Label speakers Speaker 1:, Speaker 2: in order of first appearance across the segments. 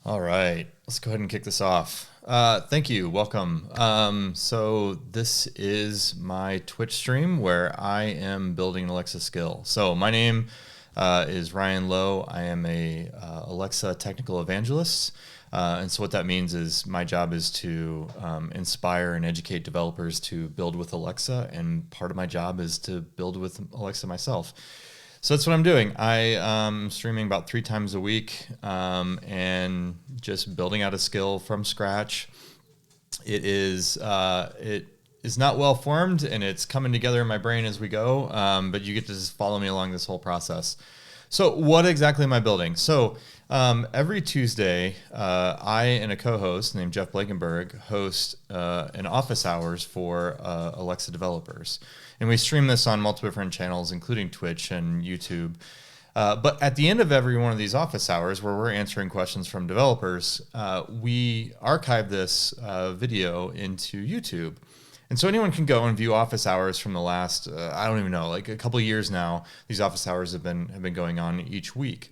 Speaker 1: All right, let's go ahead and kick this off. Thank you, welcome. So this is my Twitch stream where I am building an Alexa skill. So my name is Ryan Lowe. I am a Alexa technical evangelist. And so what that means is my job is to inspire and educate developers to build with Alexa, and part of my job is to build with Alexa myself. So that's what I'm doing. I am streaming about 3 times a week and just building out a skill from scratch. It is not well formed, and it's coming together in my brain as we go, but you get to just follow me along this whole process. So what exactly am I building? So every Tuesday, I and a co-host named Jeff Blankenberg host an office hours for Alexa developers. And we stream this on multiple different channels, including Twitch and YouTube. But at the end of every one of these office hours, where we're answering questions from developers, we archive this video into YouTube. And so anyone can go and view office hours from the last, I don't even know, like a couple of years now. These office hours have been going on each week.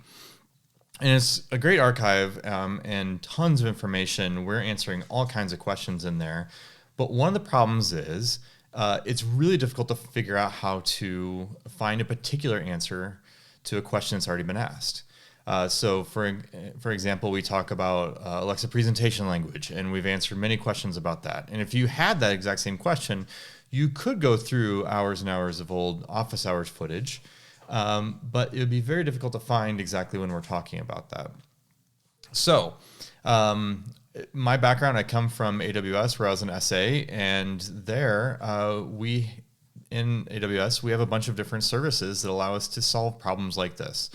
Speaker 1: And it's a great archive and tons of information. We're answering all kinds of questions in there. But one of the problems is it's really difficult to figure out how to find a particular answer to a question that's already been asked. So for example, we talk about Alexa presentation language, and we've answered many questions about that. And if you had that exact same question, you could go through hours and hours of old office hours footage, but it would be very difficult to find exactly when we're talking about that. So my background, I come from AWS, where I was an SA, and there in AWS, we have a bunch of different services that allow us to solve problems like this.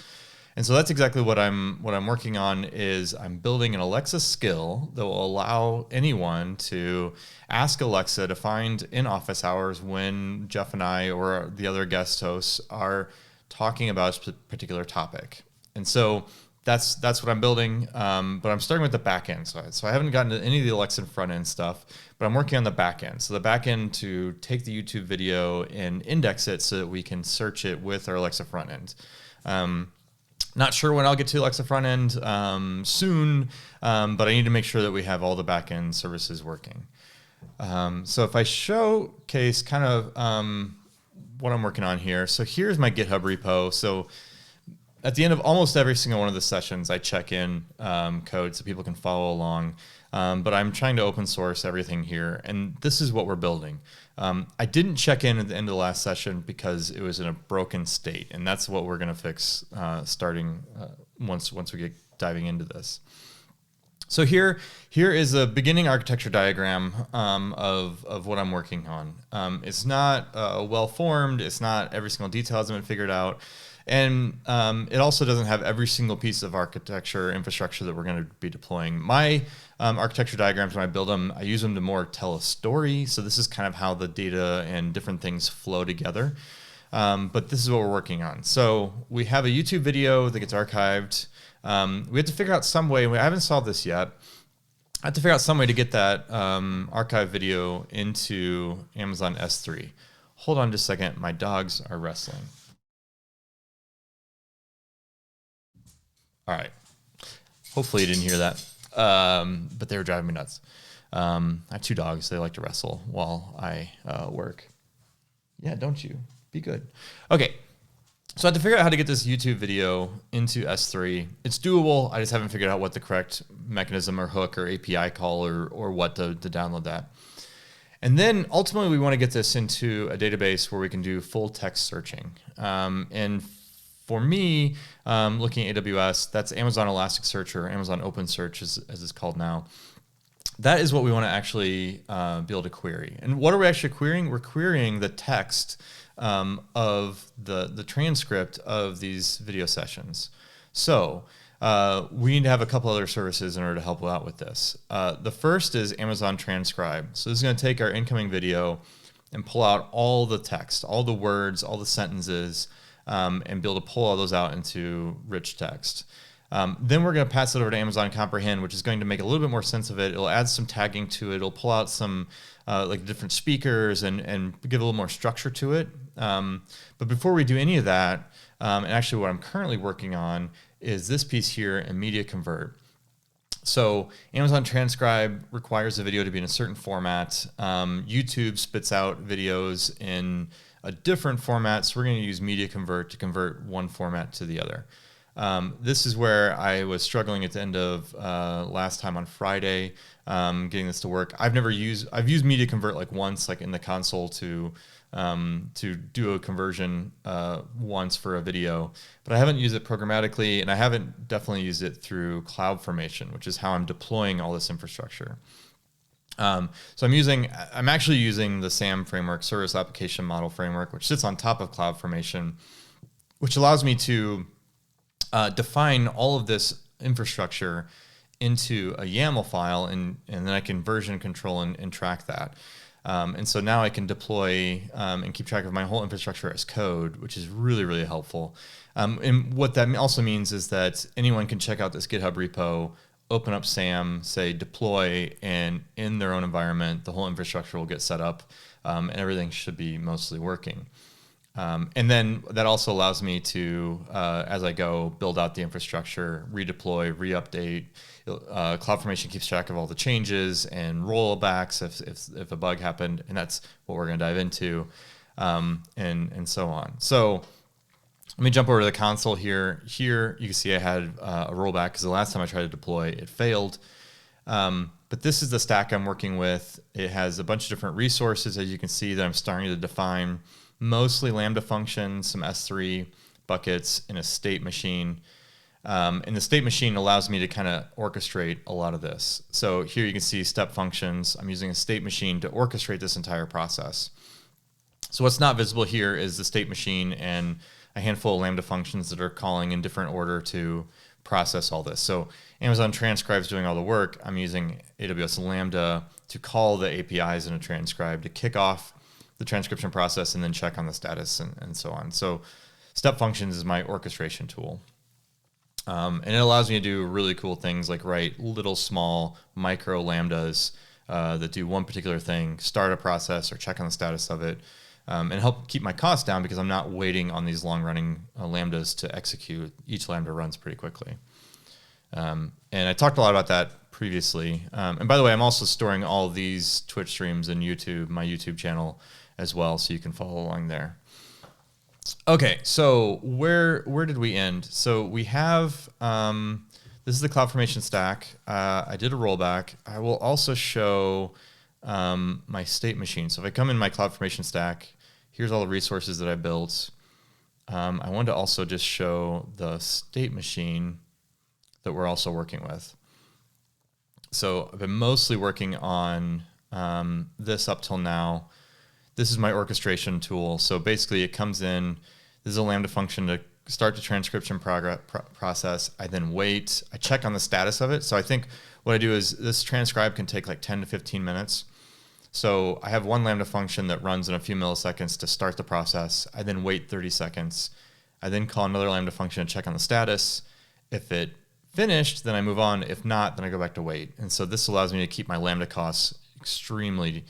Speaker 1: And so that's exactly what I'm working on. Is I'm building an Alexa skill that will allow anyone to ask Alexa to find in office hours when Jeff and I or the other guest hosts are talking about a particular topic. And so that's what I'm building, but I'm starting with the back end. So I haven't gotten to any of the Alexa front end stuff, but I'm working on the back end. So the back end to take the YouTube video and index it so that we can search it with our Alexa front end. Not sure when I'll get to Alexa front end soon, but I need to make sure that we have all the back end services working. So if I showcase kind of what I'm working on here. So here's my GitHub repo. So at the end of almost every single one of the sessions, I check in code so people can follow along. But I'm trying to open source everything here, and this is what we're building. I didn't check in at the end of the last session because it was in a broken state, and that's what we're going to fix starting once we get diving into this. So here is a beginning architecture diagram of what I'm working on. It's not well formed. It's not every single detail hasn't been figured out. And it also doesn't have every single piece of architecture infrastructure that we're going to be deploying. My architecture diagrams, when I build them, I use them to more tell a story. So this is kind of how the data and different things flow together. But this is what we're working on. So we have a YouTube video that gets archived. We have to figure out some way, and I haven't solved this yet. I have to figure out some way to get that archive video into Amazon S3. Hold on just a second. My dogs are wrestling. All right. Hopefully you didn't hear that, but they were driving me nuts. I have 2 dogs. They like to wrestle while I work. Yeah, don't you? Be good. Okay. So I had to figure out how to get this YouTube video into S3. It's doable. I just haven't figured out what the correct mechanism or hook or API call or what to download that. And then ultimately we want to get this into a database where we can do full text searching. And for me, looking at AWS, that's Amazon Elasticsearch or Amazon OpenSearch as it's called now. That is what we want to actually be able to query. And what are we actually querying? We're querying the text of the transcript of these video sessions. So we need to have a couple other services in order to help out with this. The first is Amazon Transcribe. So this is going to take our incoming video and pull out all the text, all the words, all the sentences, and be able to pull all those out into rich text. Then we're going to pass it over to Amazon Comprehend, which is going to make a little bit more sense of it. It'll add some tagging to it. It'll pull out some like different speakers and give a little more structure to it. But before we do any of that, and actually what I'm currently working on is this piece here in Media Convert. So Amazon Transcribe requires the video to be in a certain format. YouTube spits out videos in a different format, so we're going to use Media Convert to convert one format to the other. This is where I was struggling at the end of last time on Friday, getting this to work. I've used Media Convert like once, like in the console to do a conversion once for a video, but I haven't used it programmatically, and I haven't definitely used it through Cloudformation, which is how I'm deploying all this infrastructure. So I'm actually using the SAM framework, Service Application Model Framework, which sits on top of Cloudformation, which allows me to define all of this infrastructure into a YAML file, and then I can version control and track that. And so now I can deploy and keep track of my whole infrastructure as code, which is really, really helpful. And what that also means is that anyone can check out this GitHub repo, open up SAM, say deploy, and in their own environment, the whole infrastructure will get set up, and everything should be mostly working. And then that also allows me to, as I go, build out the infrastructure, redeploy, re-update. Cloudformation keeps track of all the changes and rollbacks if a bug happened, and that's what we're going to dive into, and so on. So let me jump over to the console here. Here you can see I had a rollback because the last time I tried to deploy, it failed. But this is the stack I'm working with. It has a bunch of different resources, as you can see, that I'm starting to define. Mostly Lambda functions, some S3 buckets, and a state machine. And the state machine allows me to kind of orchestrate a lot of this. So here you can see step functions. I'm using a state machine to orchestrate this entire process. So what's not visible here is the state machine and a handful of Lambda functions that are calling in different order to process all this. So Amazon Transcribe is doing all the work. I'm using AWS Lambda to call the APIs in a Transcribe to kick off the transcription process and then check on the status and so on. So step functions is my orchestration tool. And it allows me to do really cool things like write little small micro lambdas that do one particular thing, start a process or check on the status of it, and help keep my costs down because I'm not waiting on these long running lambdas to execute. Each lambda runs pretty quickly. And I talked a lot about that previously. And by the way, I'm also storing all of these Twitch streams in YouTube, my YouTube channel as well, so you can follow along there. Okay, so where did we end? So we have, this is the Cloudformation stack. I did a rollback. I will also show my state machine. So if I come in my Cloudformation stack, here's all the resources that I built. I wanted to also just show the state machine that we're also working with. So I've been mostly working on this up till now. This is my orchestration tool. So basically it comes in, this is a Lambda function to start the transcription process. I then wait, I check on the status of it. So I think what I do is this transcribe can take like 10 to 15 minutes. So I have one Lambda function that runs in a few milliseconds to start the process. I then wait 30 seconds. I then call another Lambda function to check on the status. If it finished, then I move on. If not, then I go back to wait. And so this allows me to keep my Lambda costs extremely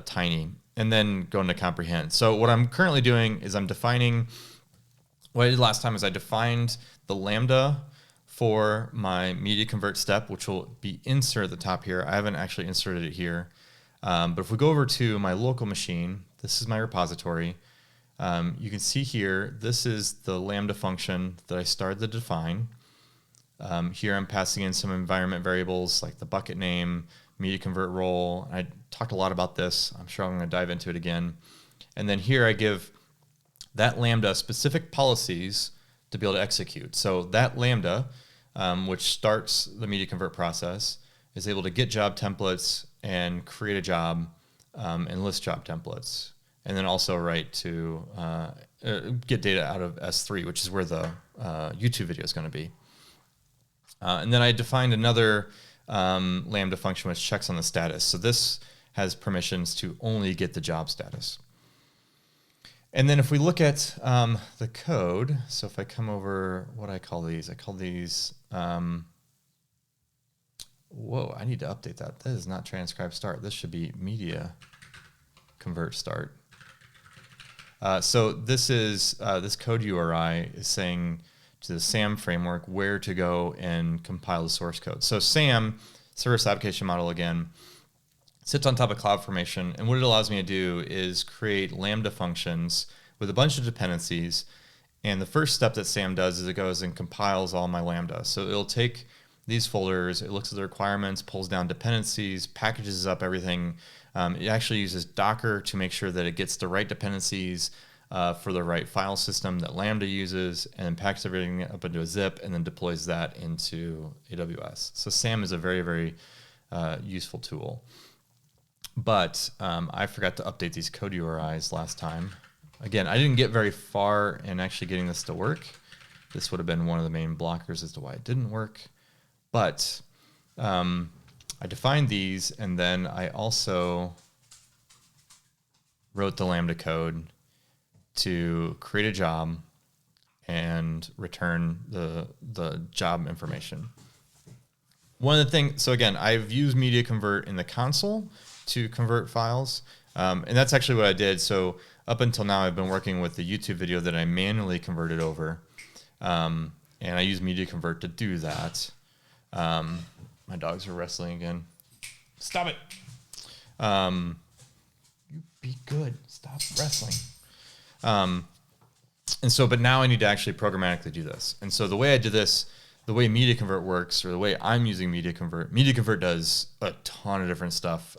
Speaker 1: tiny, and then go into comprehend. So what I'm currently doing is I'm defining, what I did last time is I defined the Lambda for my media convert step, which will be insert at the top here. I haven't actually inserted it here. But if we go over to my local machine, this is my repository. You can see here, this is the Lambda function that I started to define. Here I'm passing in some environment variables like the bucket name, media convert role. I talked a lot about this. I'm sure I'm going to dive into it again. And then here I give that Lambda specific policies to be able to execute. So that Lambda, which starts the media convert process, is able to get job templates and create a job and list job templates. And then also write to get data out of S3, which is where the YouTube video is going to be. And then I defined another Lambda function which checks on the status. So this has permissions to only get the job status. And then if we look at the code, so if I come over, what I call these, whoa, I need to update that. That is not transcribe start. This should be media convert start. So this is this code URI is saying to the SAM framework where to go and compile the source code. So SAM, Service Application Model again, sits on top of CloudFormation, and what it allows me to do is create Lambda functions with a bunch of dependencies. And the first step that SAM does is it goes and compiles all my Lambda. So it'll take these folders, it looks at the requirements, pulls down dependencies, packages up everything. It actually uses Docker to make sure that it gets the right dependencies for the right file system that Lambda uses, and then packs everything up into a zip and then deploys that into AWS. So SAM is a very, very useful tool. But I forgot to update these code URIs last time. Again, I didn't get very far in actually getting this to work. This would have been one of the main blockers as to why it didn't work. But I defined these, and then I also wrote the Lambda code to create a job and return the job information. One of the things, so again, I've used media convert in the console to convert files, and that's actually what I did. So up until now, I've been working with the YouTube video that I manually converted over, and I use media convert to do that. My dogs are wrestling again. Stop it. You be good. Stop wrestling. And so, but now I need to actually programmatically do this. And so the way I did this, the way media convert works, or the way I'm using media convert does a ton of different stuff.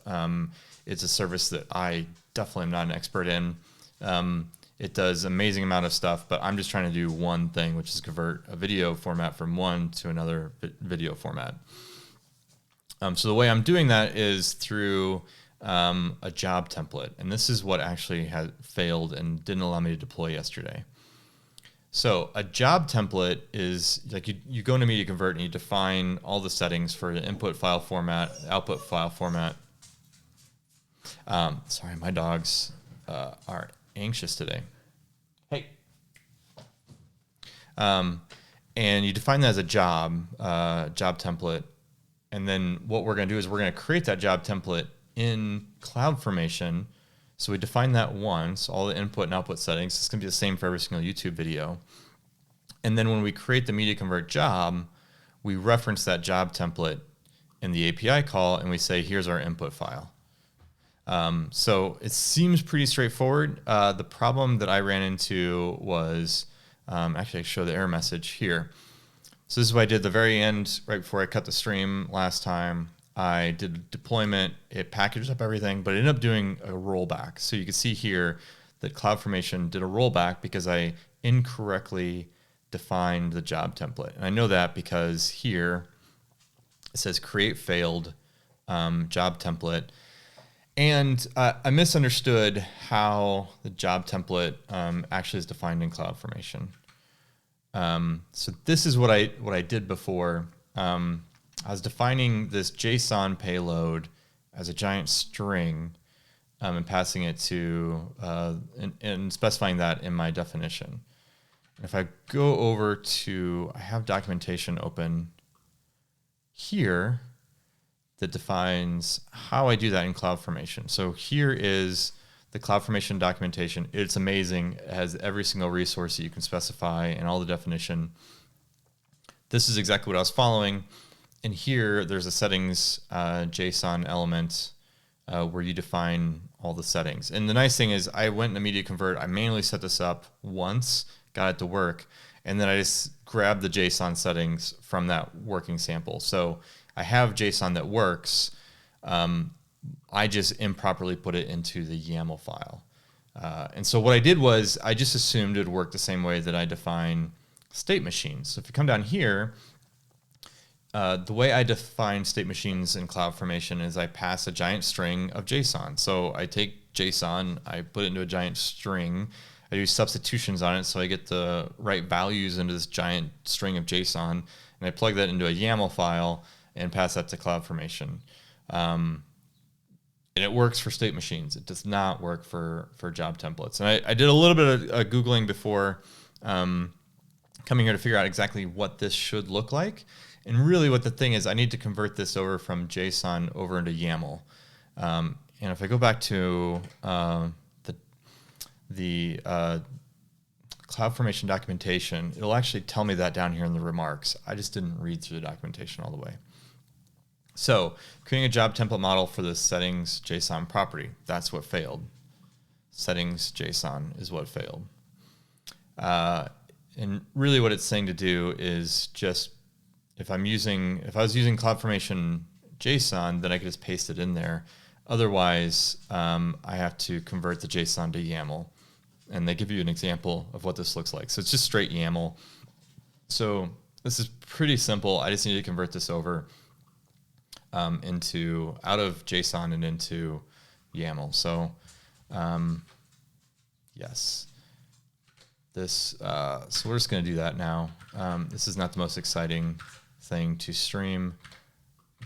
Speaker 1: It's a service that I definitely am not an expert in. It does an amazing amount of stuff, but I'm just trying to do one thing, which is convert a video format from one to another video format. So the way I'm doing that is through a job template. And this is what actually had failed and didn't allow me to deploy yesterday. So a job template is like you go into media convert and you define all the settings for the input file format, output file format. Sorry, my dogs are anxious today. Hey. And you define that as a job template. And then what we're going to do is we're going to create that job template in CloudFormation. So we define that once, all the input and output settings. It's going to be the same for every single YouTube video. And then when we create the media convert job, we reference that job template in the API call, and we say, here's our input file. So it seems pretty straightforward. The problem that I ran into was, actually I show the error message here. So this is what I did at the very end, right before I cut the stream last time. I did a deployment, it packaged up everything, but it ended up doing a rollback. So you can see here that CloudFormation did a rollback because I incorrectly defined the job template. And I know that because here it says create failed job template. And I misunderstood how the job template actually is defined in CloudFormation. So this is what I did before. I was defining this JSON payload as a giant string and passing it to, and specifying that in my definition. And if I go over to, I have documentation open here that defines how I do that in CloudFormation. So here is the CloudFormation documentation. It's amazing. It has every single resource that you can specify and all the definition. This is exactly what I was following. And here, there's a settings JSON element where you define all the settings. And the nice thing is I went into media convert. I manually set this up once, got it to work, and then I just grabbed the JSON settings from that working sample. So I have JSON that works. I just improperly put it into the YAML file. And so what I did was I just assumed it would work the same way that I define state machines. So if you come down here, the way I define state machines in CloudFormation is I pass a giant string of JSON. So I take JSON, I put it into a giant string, I do substitutions on it so I get the right values into this giant string of JSON, and I plug that into a YAML file and pass that to CloudFormation. And it works for state machines. It does not work for job templates. And I did a little bit of Googling before coming here to figure out exactly what this should look like. And really what the thing is, I need to convert this over from JSON over into YAML. And if I go back to the CloudFormation documentation, it'll actually tell me that down here in the remarks. I just didn't read through the documentation all the way. So creating a job template model for the settings JSON property, that's what failed. Settings JSON is what failed. And really what it's saying to do is just, if I was using CloudFormation JSON, then I could just paste it in there. Otherwise, I have to convert the JSON to YAML. And they give you an example of what this looks like. So it's just straight YAML. So this is pretty simple. I just need to convert this over out of JSON and into YAML. So yes, this. So we're just going to do that now. This is not the most exciting thing to stream,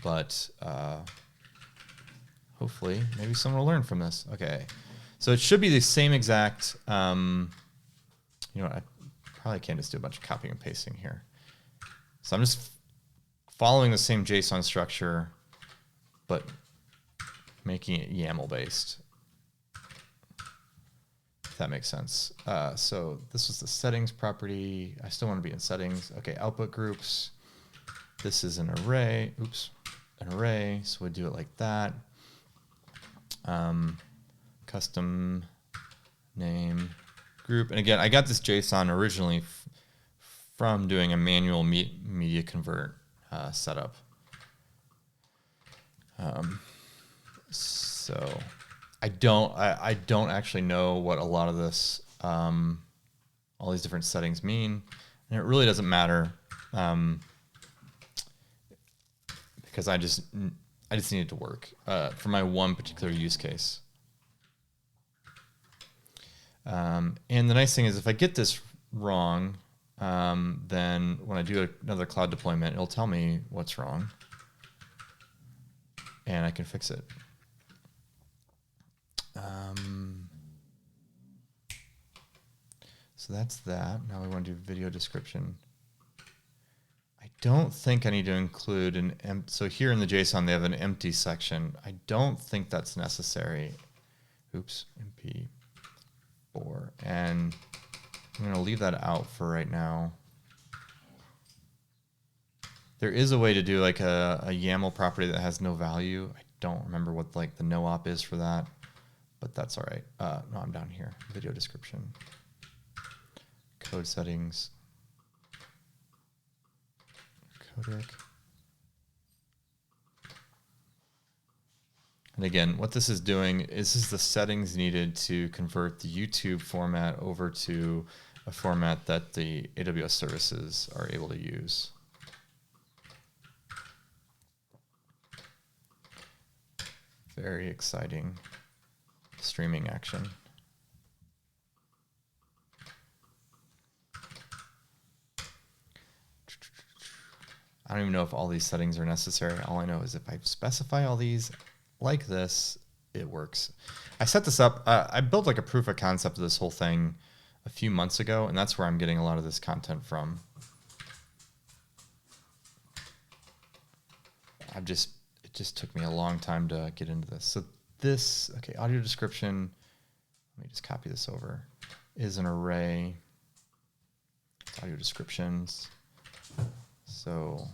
Speaker 1: but hopefully maybe someone will learn from this. Okay. So it should be the same exact, you know what, I probably can't just do a bunch of copying and pasting here. So I'm just following the same JSON structure, but making it YAML based, if that makes sense. So this was the settings property. I still want to be in settings. Okay, output groups. This is an array, an array. So we do it like that. Custom name group. And again, I got this JSON originally from doing a manual media convert setup. So I don't actually know what a lot of this, all these different settings mean. And it really doesn't matter because I just need it to work for my one particular use case. And the nice thing is if I get this wrong, then when I do another cloud deployment, it'll tell me what's wrong and I can fix it. So that's that. Now we want to do video description. I don't think I need to include so here in the JSON, they have an empty section. I don't think that's necessary. Oops, MP4. And I'm going to leave that out for right now. There is a way to do like a YAML property that has no value. I don't remember what like the no op is for that, but that's all right. No, I'm down here. Video description. Code settings. Codec. And again, what this is doing is this is the settings needed to convert the YouTube format over to a format that the AWS services are able to use. Very exciting streaming action. I don't even know if all these settings are necessary. All I know is if I specify all these like this, it works. I set this up. I built like a proof of concept of this whole thing a few months ago, and that's where I'm getting a lot of this content from. It just took me a long time to get into this. So this, okay, audio description, let me just copy this over, is an array. It's audio descriptions. So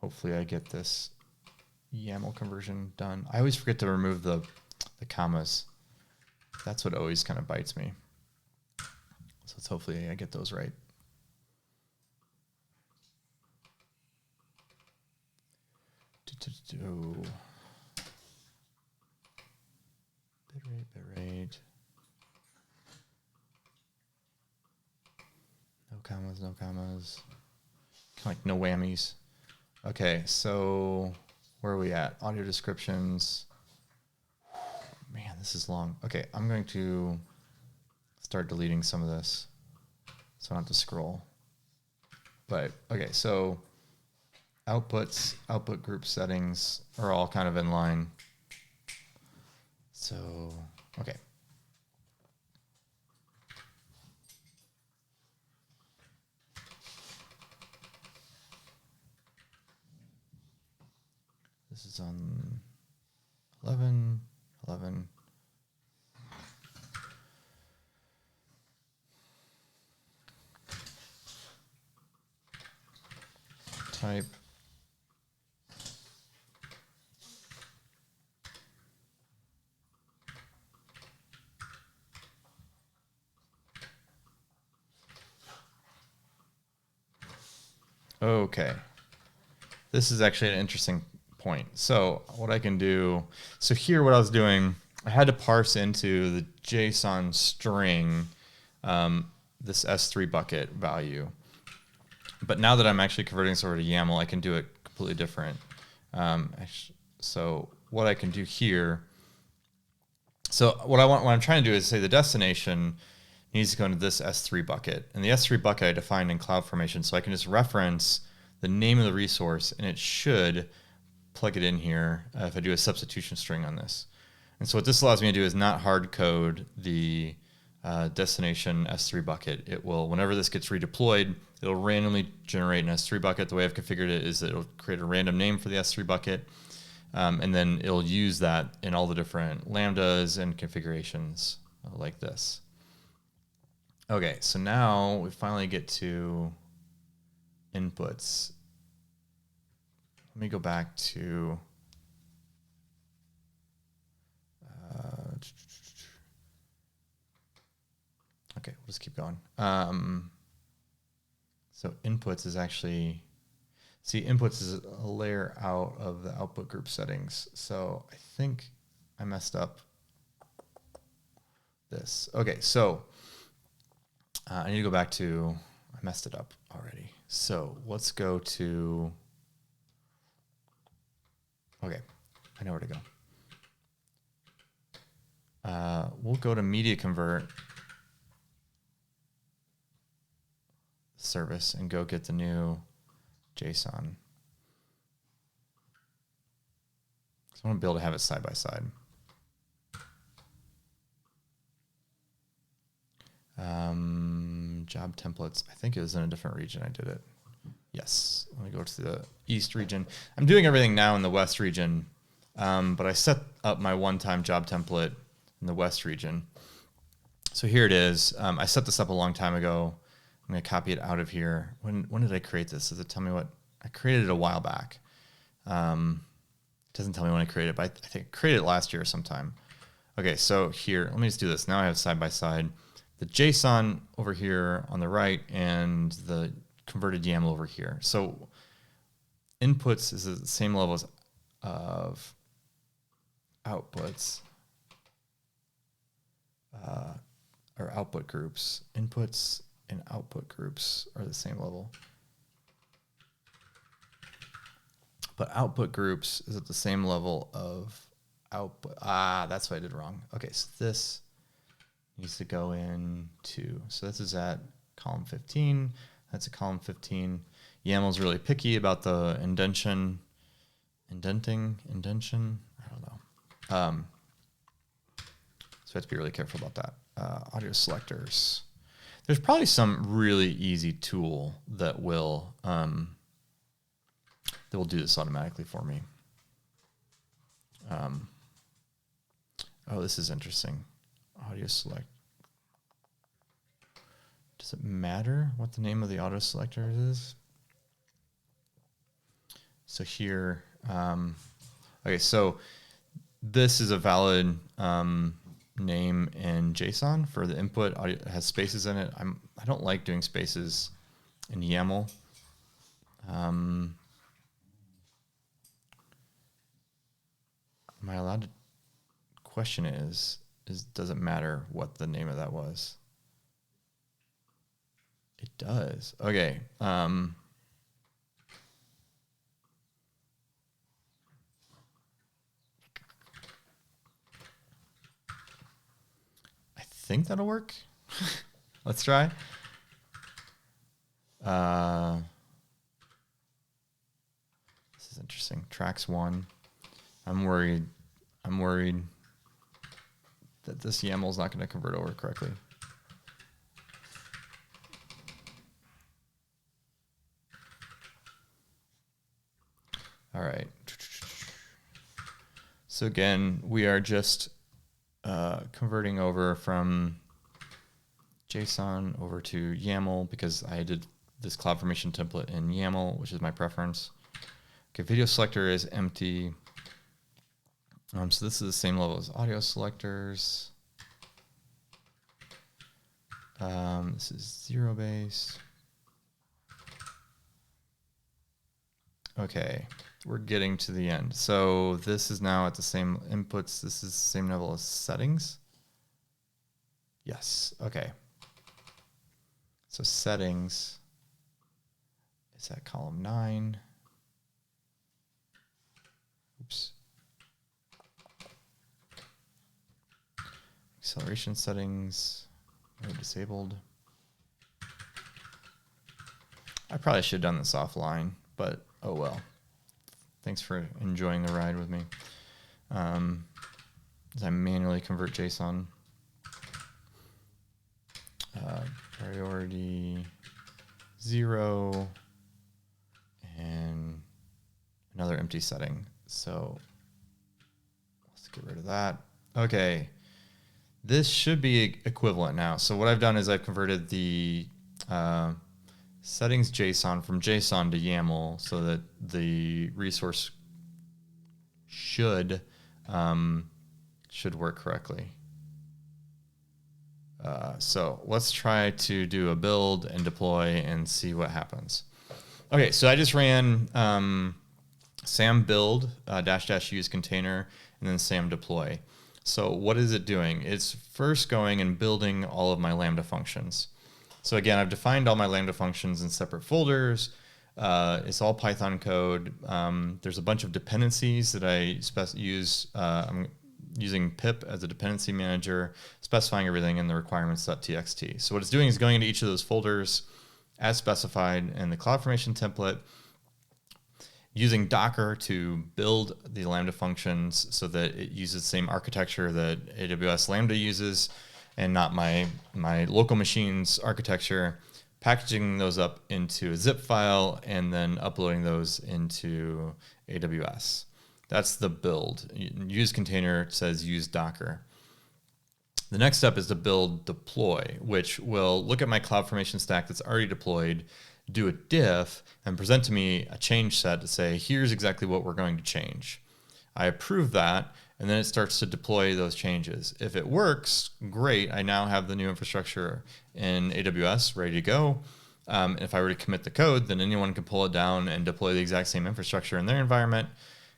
Speaker 1: hopefully I get this YAML conversion done. I always forget to remove the commas. That's what always kind of bites me. So let's hopefully I get those right. Bitrate. No commas, no commas. Kind of like no whammies. Okay, so where are we at? Audio descriptions. Man, this is long. Okay, I'm going to start deleting some of this so I don't have to scroll. But okay, so outputs, output group settings are all kind of in line. So, okay. This is on 11, 11. Type. Okay. This is actually an interesting point. So what I can do, so here what I was doing, I had to parse into the JSON string this S3 bucket value. But now that I'm actually converting this over to YAML, I can do it completely different. So what I can do here, so what I'm trying to do is say the destination needs to go into this S3 bucket. And the S3 bucket I defined in Cloudformation, so I can just reference the name of the resource, and it should plug it in here if I do a substitution string on this. And so what this allows me to do is not hard code the destination S3 bucket. It will, whenever this gets redeployed, it'll randomly generate an S3 bucket. The way I've configured it is that it'll create a random name for the S3 bucket, and then it'll use that in all the different lambdas and configurations like this. Okay, so now we finally get to inputs. Let me go back to okay, we'll just keep going. So inputs is actually, see, inputs is a layer out of the output group settings. So I think I messed up this. Okay, so I need to go back to, I messed it up already. So let's go to, okay, I know where to go. We'll go to media convert service and go get the new JSON. So I want to be able to have it side by side. Job templates. I think it was in a different region I did it. Yes. Let me go to the East region. I'm doing everything now in the West region, but I set up my one-time job template in the West region. So here it is. I set this up a long time ago. I'm going to copy it out of here. When did I create this? Does it tell me what? I created it a while back. It doesn't tell me when I created it, but I think I created it last year sometime. Okay, so here, let me just do this. Now I have side by side the JSON over here on the right and the converted YAML over here. So inputs is at the same level as of outputs, or output groups. Inputs and output groups are the same level. But output groups is at the same level of output. That's what I did wrong. Okay, so this needs to go into, so this is at column 15. That's a column 15. YAML's really picky about the indentation. I don't know. So we have to be really careful about that. Audio selectors. There's probably some really easy tool that will do this automatically for me. Oh, this is interesting. Audio select. Does it matter what the name of the auto selector is? So here, okay, so this is a valid name in JSON for the input. Audio, it has spaces in it. I don't like doing spaces in YAML. Am I allowed to? Question is does it matter what the name of that was? It does. Okay. I think that'll work. Let's try. This is interesting. Tracks 1. I'm worried that this YAML is not going to convert over correctly. All right. So again, we are just converting over from JSON over to YAML because I did this CloudFormation template in YAML, which is my preference. Okay, video selector is empty. So this is the same level as audio selectors. This is 0 base. Okay, we're getting to the end. So this is now at the same inputs. This is the same level as settings. Yes, okay. So settings is at column 9. Oops. Acceleration settings are disabled. I probably should have done this offline, but oh well. Thanks for enjoying the ride with me. As I manually convert JSON. Priority 0 and another empty setting. So let's get rid of that. Okay, this should be equivalent now. So what I've done is I've converted the settings JSON from JSON to YAML so that the resource should work correctly. So let's try to do a build and deploy and see what happens. Okay, so I just ran sam build -- use container and then sam deploy. So what is it doing? It's first going and building all of my Lambda functions. So again, I've defined all my Lambda functions in separate folders. It's all Python code. There's a bunch of dependencies that I use. I'm using pip as a dependency manager, specifying everything in the requirements.txt. So what it's doing is going into each of those folders as specified in the CloudFormation template, using Docker to build the Lambda functions so that it uses the same architecture that AWS Lambda uses and not my local machine's architecture, packaging those up into a zip file and then uploading those into AWS. That's the build. Use container says use Docker. The next step is to build deploy, which will look at my CloudFormation stack that's already deployed, do a diff, and present to me a change set to say, here's exactly what we're going to change. I approve that, and then it starts to deploy those changes. If it works, great. I now have the new infrastructure in AWS ready to go. If I were to commit the code, then anyone can pull it down and deploy the exact same infrastructure in their environment.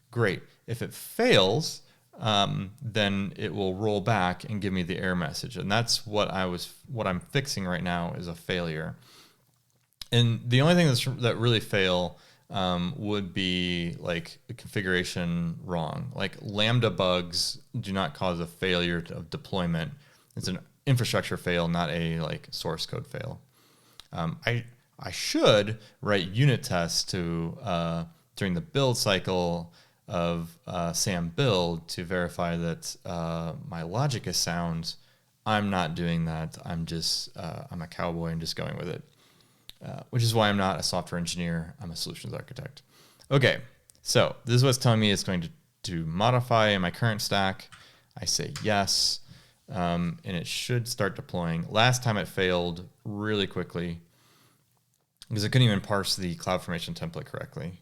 Speaker 1: Great. If it fails, then it will roll back and give me the error message. And that's what I'm fixing right now is a failure. And the only thing that really fail would be like a configuration wrong. Like Lambda bugs do not cause a failure of deployment. It's an infrastructure fail, not a like source code fail. I should write unit tests to during the build cycle of sam build to verify that my logic is sound. I'm not doing that. I'm a cowboy and just going with it. Which is why I'm not a software engineer. I'm a solutions architect. Okay, so this is what's telling me it's going to modify in my current stack. I say yes, and it should start deploying. Last time it failed really quickly because it couldn't even parse the CloudFormation template correctly.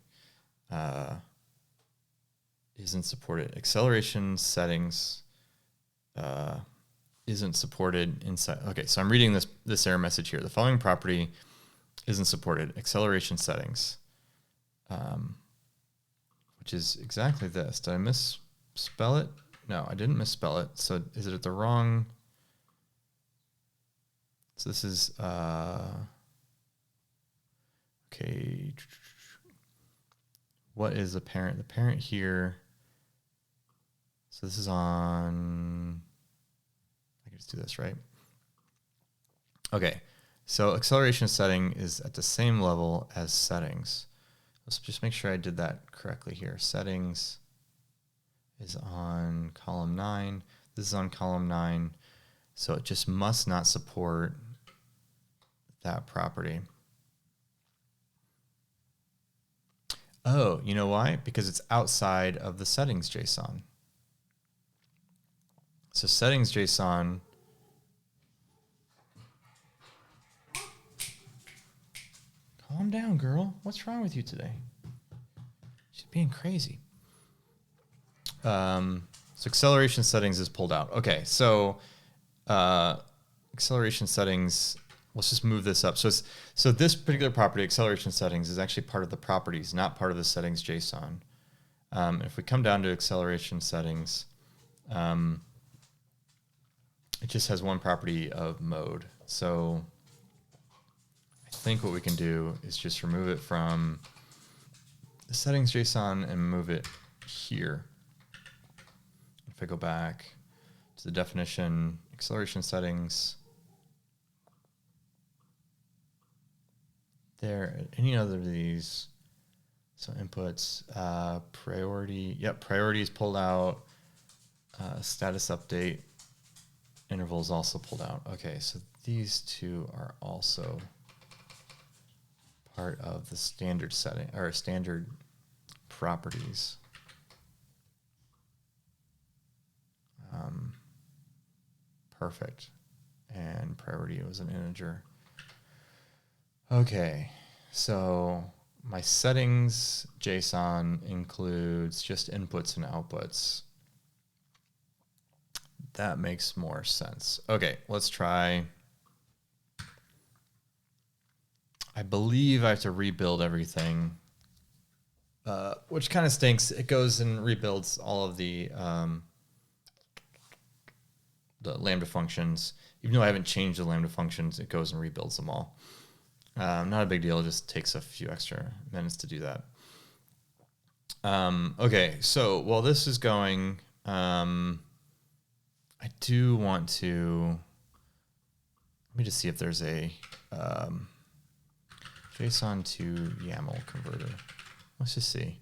Speaker 1: Isn't supported. Acceleration settings isn't supported inside. Okay, so I'm reading this error message here. The following property isn't supported. Acceleration settings, which is exactly this. Did I misspell it? No, I didn't misspell it. So is it at the wrong? So this is, okay. What is the parent? The parent here. So this is on, I can just do this, right? Okay. So acceleration setting is at the same level as settings. Let's just make sure I did that correctly here. Settings is on column 9. This is on column 9. So it just must not support that property. Oh, you know why? Because it's outside of the settings JSON. So settings JSON. Calm down, girl. What's wrong with you today? She's being crazy. So acceleration settings is pulled out. Okay, so acceleration settings, let's just move this up. So this particular property, acceleration settings, is actually part of the properties, not part of the settings JSON. If we come down to acceleration settings, it just has one property of mode. So I think what we can do is just remove it from the settings JSON and move it here. If I go back to the definition, acceleration settings, there, any other of these, so inputs, priority, yep, priority is pulled out, status update, intervals also pulled out. Okay, so these two are also part of the standard setting, or standard properties. Perfect. And priority was an integer. Okay, so my settings JSON includes just inputs and outputs. That makes more sense. Okay, let's try. I believe I have to rebuild everything, which kind of stinks. It goes and rebuilds all of the Lambda functions. Even though I haven't changed the Lambda functions, it goes and rebuilds them all. Not a big deal. It just takes a few extra minutes to do that. Okay, so while this is going, I do want to, let me just see if there's a JSON to YAML converter. Let's just see.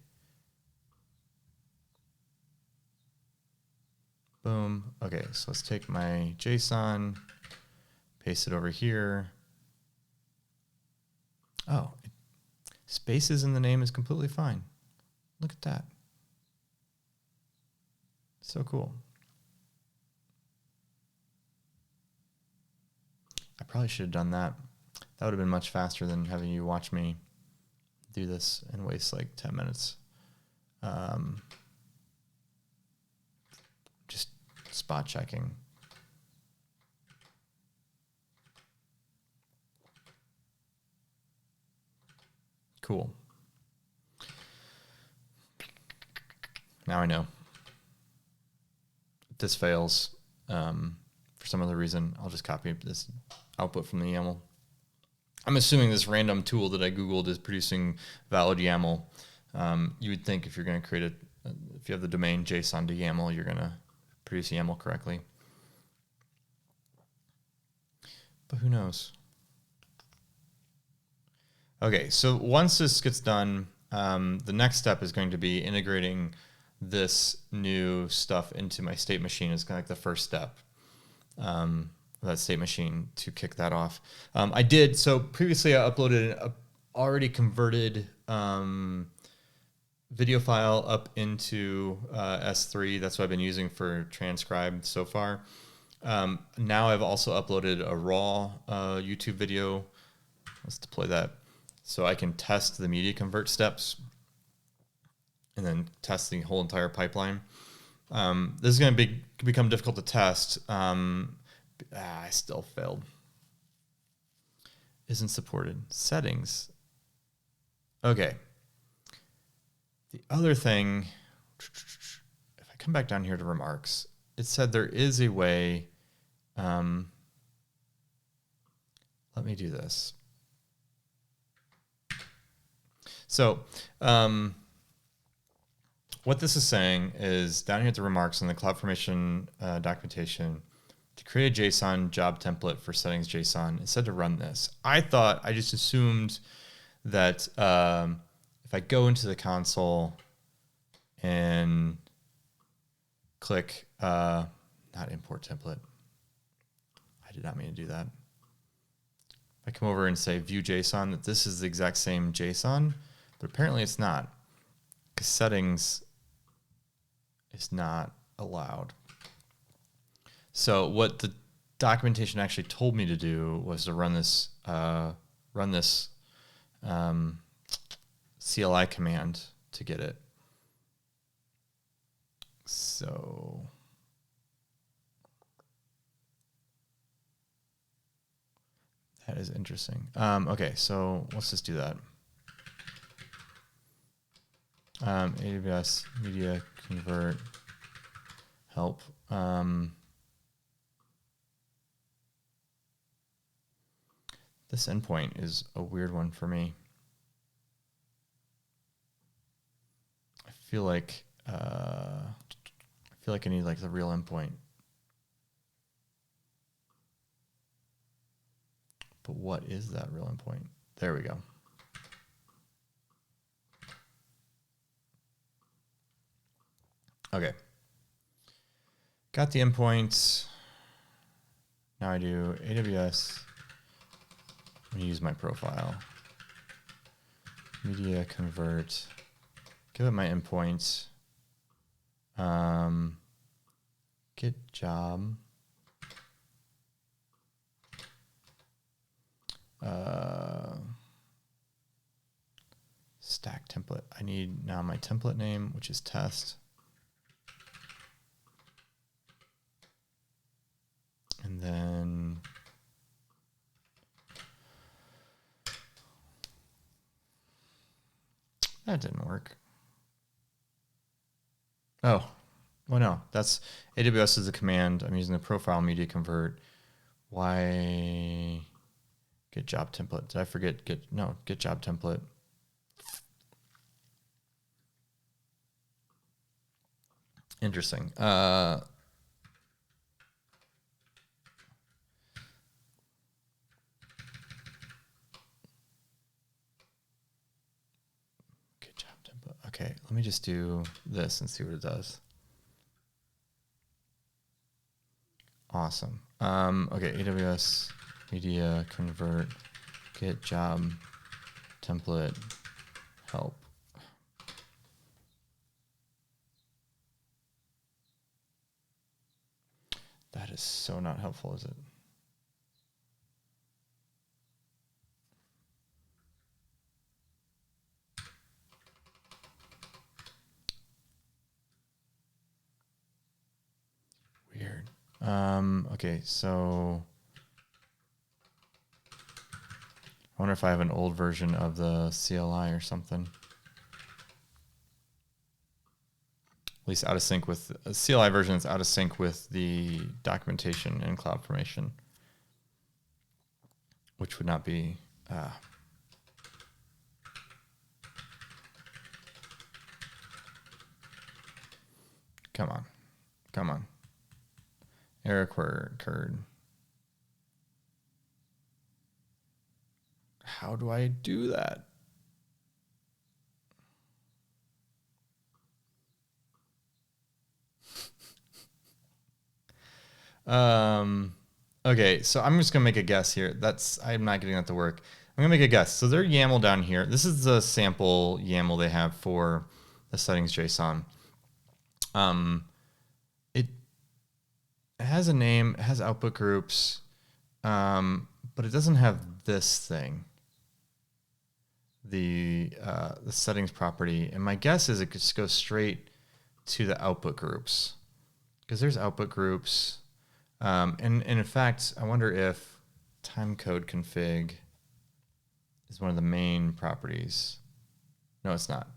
Speaker 1: Boom. Okay, so let's take my JSON, paste it over here. Oh, spaces in the name is completely fine. Look at that. So cool. I probably should have done that. That would have been much faster than having you watch me do this and waste like 10 minutes. Just spot checking. Cool. Now I know. If this fails, for some other reason, I'll just copy this output from the YAML. I'm assuming this random tool that I Googled is producing valid YAML. You would think if you're going to create if you have the domain JSON to YAML, you're going to produce YAML correctly. But who knows? Okay, so once this gets done, the next step is going to be integrating this new stuff into my state machine. It's kind of like the first step. That state machine to kick that off. So previously I uploaded a already converted video file up into S3. That's what I've been using for Transcribe so far. Now I've also uploaded a raw YouTube video. Let's deploy that so I can test the media convert steps and then test the whole entire pipeline. This is going to become difficult to test. I still failed. Isn't supported. Settings. Okay. The other thing, if I come back down here to remarks, it said there is a way. Let me do this. So what this is saying is down here at the remarks in the Cloudformation documentation, to create a JSON job template for settings JSON, it said to run this. I just assumed that if I go into the console and click, not import template, I did not mean to do that. If I come over and say view JSON, that this is the exact same JSON, but apparently it's not, because settings is not allowed. So what the documentation actually told me to do was to run this CLI command to get it. So that is interesting. Okay, so let's just do that. AWS media convert help. This endpoint is a weird one for me. I feel like I need like the real endpoint. But what is that real endpoint? There we go. Okay. Got the endpoints. Now I do AWS. I'm gonna use my profile. Media convert. Give it my endpoints. Get job. Stack template. I need now my template name, which is test. And then that didn't work. Oh, well, no, that's AWS is the command. I'm using the profile media convert. Why get job template? Did I forget get job template? Interesting. Get job template. Okay, let me just do this and see what it does. Awesome. Okay, AWS media convert get job template help. That is so not helpful, is it? Weird. Okay, so I wonder if I have an old version of the CLI or something. At least out of sync with a CLI version that's out of sync with the documentation in Cloudformation, which would not be. Come on. Error occurred. How do I do that? Okay, so I'm just gonna make a guess here. I'm not getting that to work. I'm gonna make a guess. So their YAML down here. This is the sample YAML they have for the settings JSON. It has a name, it has output groups, but it doesn't have this thing. The settings property, and my guess is it just goes straight to the output groups because there's output groups. And in fact, I wonder if timecode config is one of the main properties. No, it's not.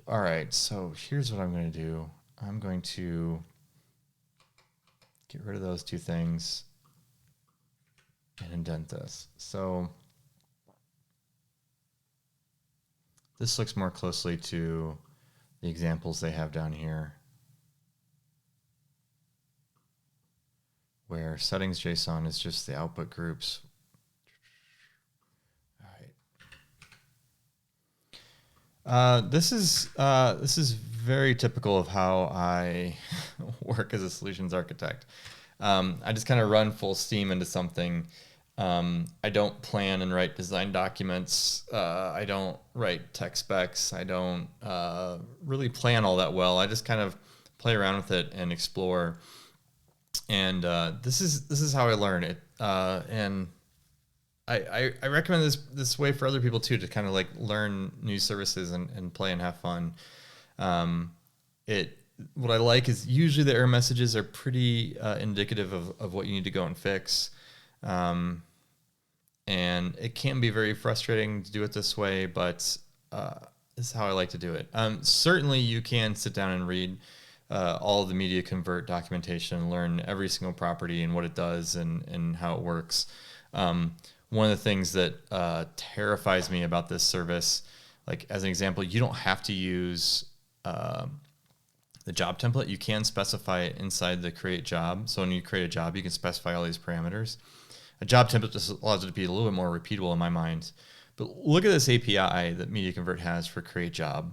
Speaker 1: All right, so here's what I'm going to do. I'm going to get rid of those two things and indent this. So this looks more closely to the examples they have down here, where settings JSON is just the output groups. All right. This is very typical of how I work as a solutions architect. I just kind of run full steam into something. I don't plan and write design documents. I don't write tech specs. I don't really plan all that well. I just kind of play around with it and explore. And this is how I learn it. And I recommend this way for other people too, to kind of like learn new services and play and have fun. What I like is usually the error messages are pretty indicative of what you need to go and fix. And it can be very frustrating to do it this way, but this is how I like to do it. Certainly you can sit down and read all of the media convert documentation, learn every single property and what it does and how it works. One of the things that terrifies me about this service, like as an example, you don't have to use the job template. You can specify it inside the create job. So when you create a job, you can specify all these parameters. A job template just allows it to be a little bit more repeatable in my mind. But look at this API that Media Convert has for create job.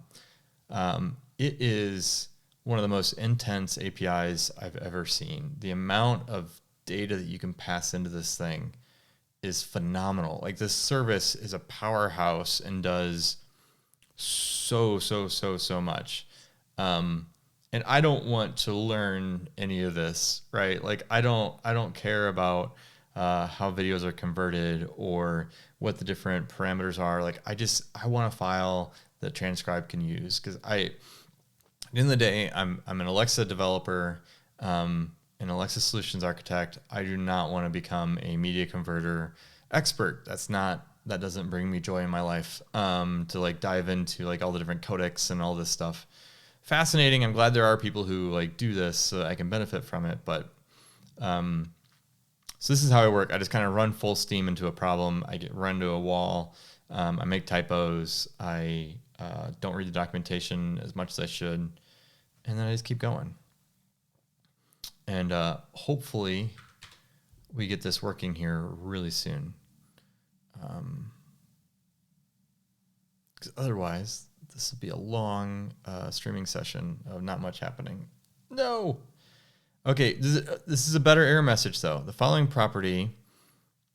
Speaker 1: It is one of the most intense APIs I've ever seen. The amount of data that you can pass into this thing is phenomenal. Like, this service is a powerhouse and does so much. And I don't want to learn any of this, right? Like, I don't care about how videos are converted or what the different parameters are. Like, I want a file that Transcribe can use, because at the end of the day, I'm an Alexa developer, an Alexa solutions architect. I do not want to become a media converter expert. That doesn't bring me joy in my life. To like dive into like all the different codecs and all this stuff. Fascinating. I'm glad there are people who like do this so that I can benefit from it. But so this is how I work. I just kind of run full steam into a problem. I get run to a wall. I make typos. I don't read the documentation as much as I should. And then I just keep going. And hopefully we get this working here really soon. Because otherwise, this will be a long streaming session of not much happening. No! Okay, this is a better error message, though. The following property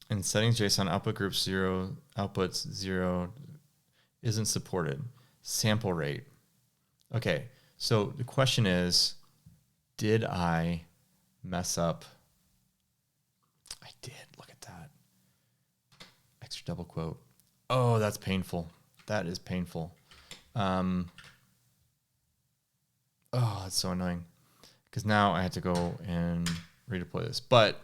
Speaker 1: in settings JSON output group 0, outputs 0 isn't supported. Sample rate. Okay, so the question is, did I mess up? I did. Look at that. Extra double quote. Oh, that's painful. That is painful. Oh, that's so annoying. Because now I have to go and redeploy this. But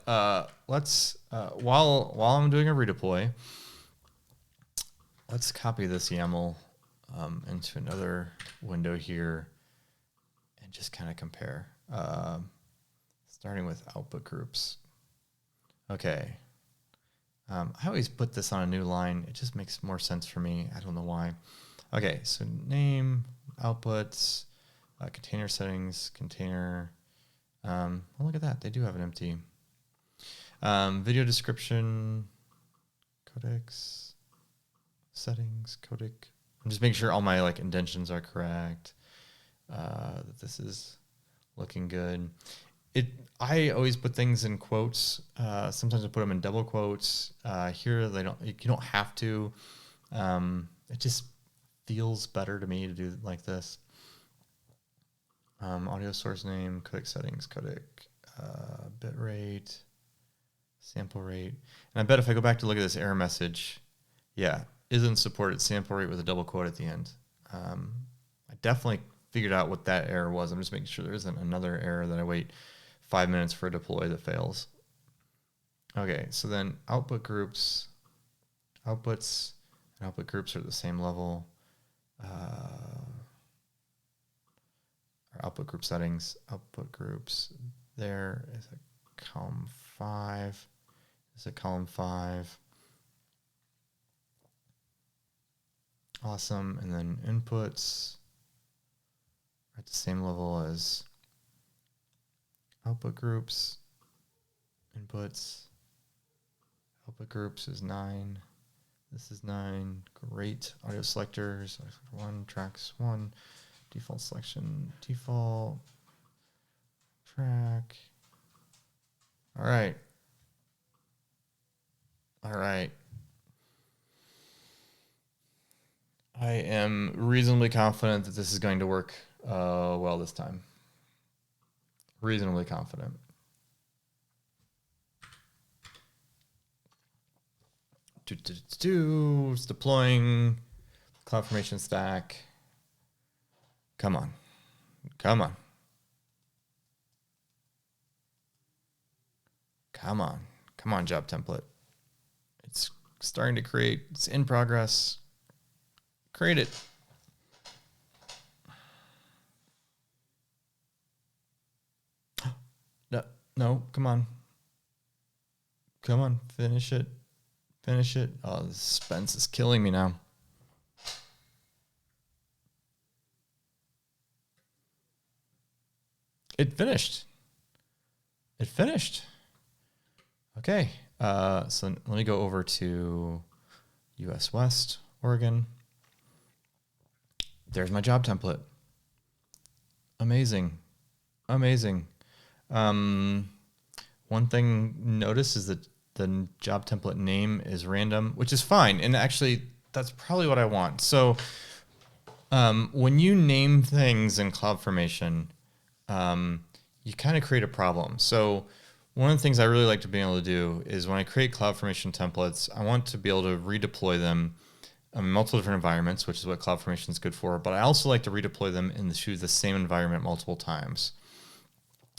Speaker 1: let's, while I'm doing a redeploy, let's copy this YAML into another window here and just kind of compare. Starting with output groups. Okay. I always put this on a new line. It just makes more sense for me. I don't know why. Okay, so name, outputs, container settings, container. Well, look at that. They do have an empty. Video description, codecs, settings, codec. I'm just making sure all my like indentions are correct. That this is looking good. I always put things in quotes. Sometimes I put them in double quotes. Here you don't have to. It just feels better to me to do like this. Audio source name, codec settings, codec, bit rate, sample rate. And I bet if I go back to look at this error message, yeah, isn't supported sample rate with a double quote at the end. I definitely figured out what that error was. I'm just making sure there isn't another error that I wait 5 minutes for a deploy that fails. Okay, so then output groups, outputs and output groups are at the same level. Our output group settings, output groups, there is a column 5. Is a column 5. Awesome. And then inputs are at the same level as output groups. Inputs. Output groups is 9. This is 9. Great. Audio selectors. 1. Tracks 1. Default selection. Default. Track. All right. All right. I am reasonably confident that this is going to work well this time. Reasonably confident. It's deploying CloudFormation stack. Come on. Come on. Come on. Come on, job template. It's starting to create. It's in progress. Create it. No, come on. Come on, finish it. Finish it. Oh, the suspense is killing me now. It finished. It finished. Okay. So let me go over to US West, Oregon. There's my job template. Amazing. Amazing. One thing notice is that the job template name is random, which is fine. And actually, that's probably what I want. So when you name things in CloudFormation, you kind of create a problem. So one of the things I really like to be able to do is when I create CloudFormation templates, I want to be able to redeploy them in multiple different environments, which is what CloudFormation is good for. But I also like to redeploy them into the same environment multiple times.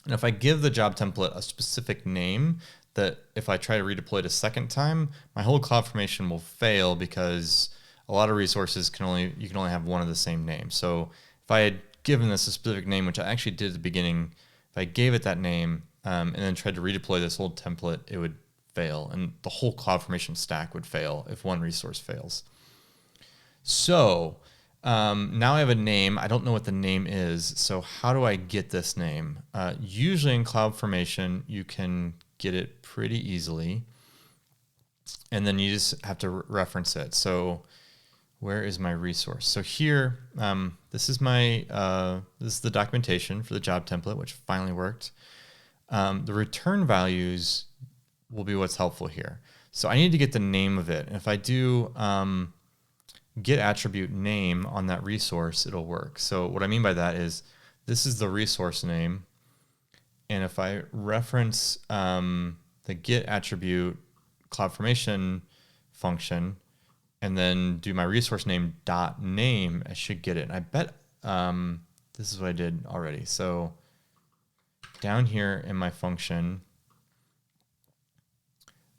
Speaker 1: And if I give the job template a specific name, that if I try to redeploy it a second time, my whole CloudFormation will fail because a lot of resources you can only have one of the same name. So if I had given this a specific name, which I actually did at the beginning, if I gave it that name and then tried to redeploy this old template, it would fail. And the whole CloudFormation stack would fail if one resource fails. So now I have a name. I don't know what the name is. So how do I get this name? Usually in CloudFormation, you can get it pretty easily. And then you just have to reference it. So where is my resource? So here, this is the documentation for the job template, which finally worked. The return values will be what's helpful here. So I need to get the name of it. And if I do get attribute name on that resource, it'll work. So what I mean by that is this is the resource name. And if I reference the get attribute CloudFormation function and then do my resource name dot name, I should get it. And I bet this is what I did already. So down here in my function,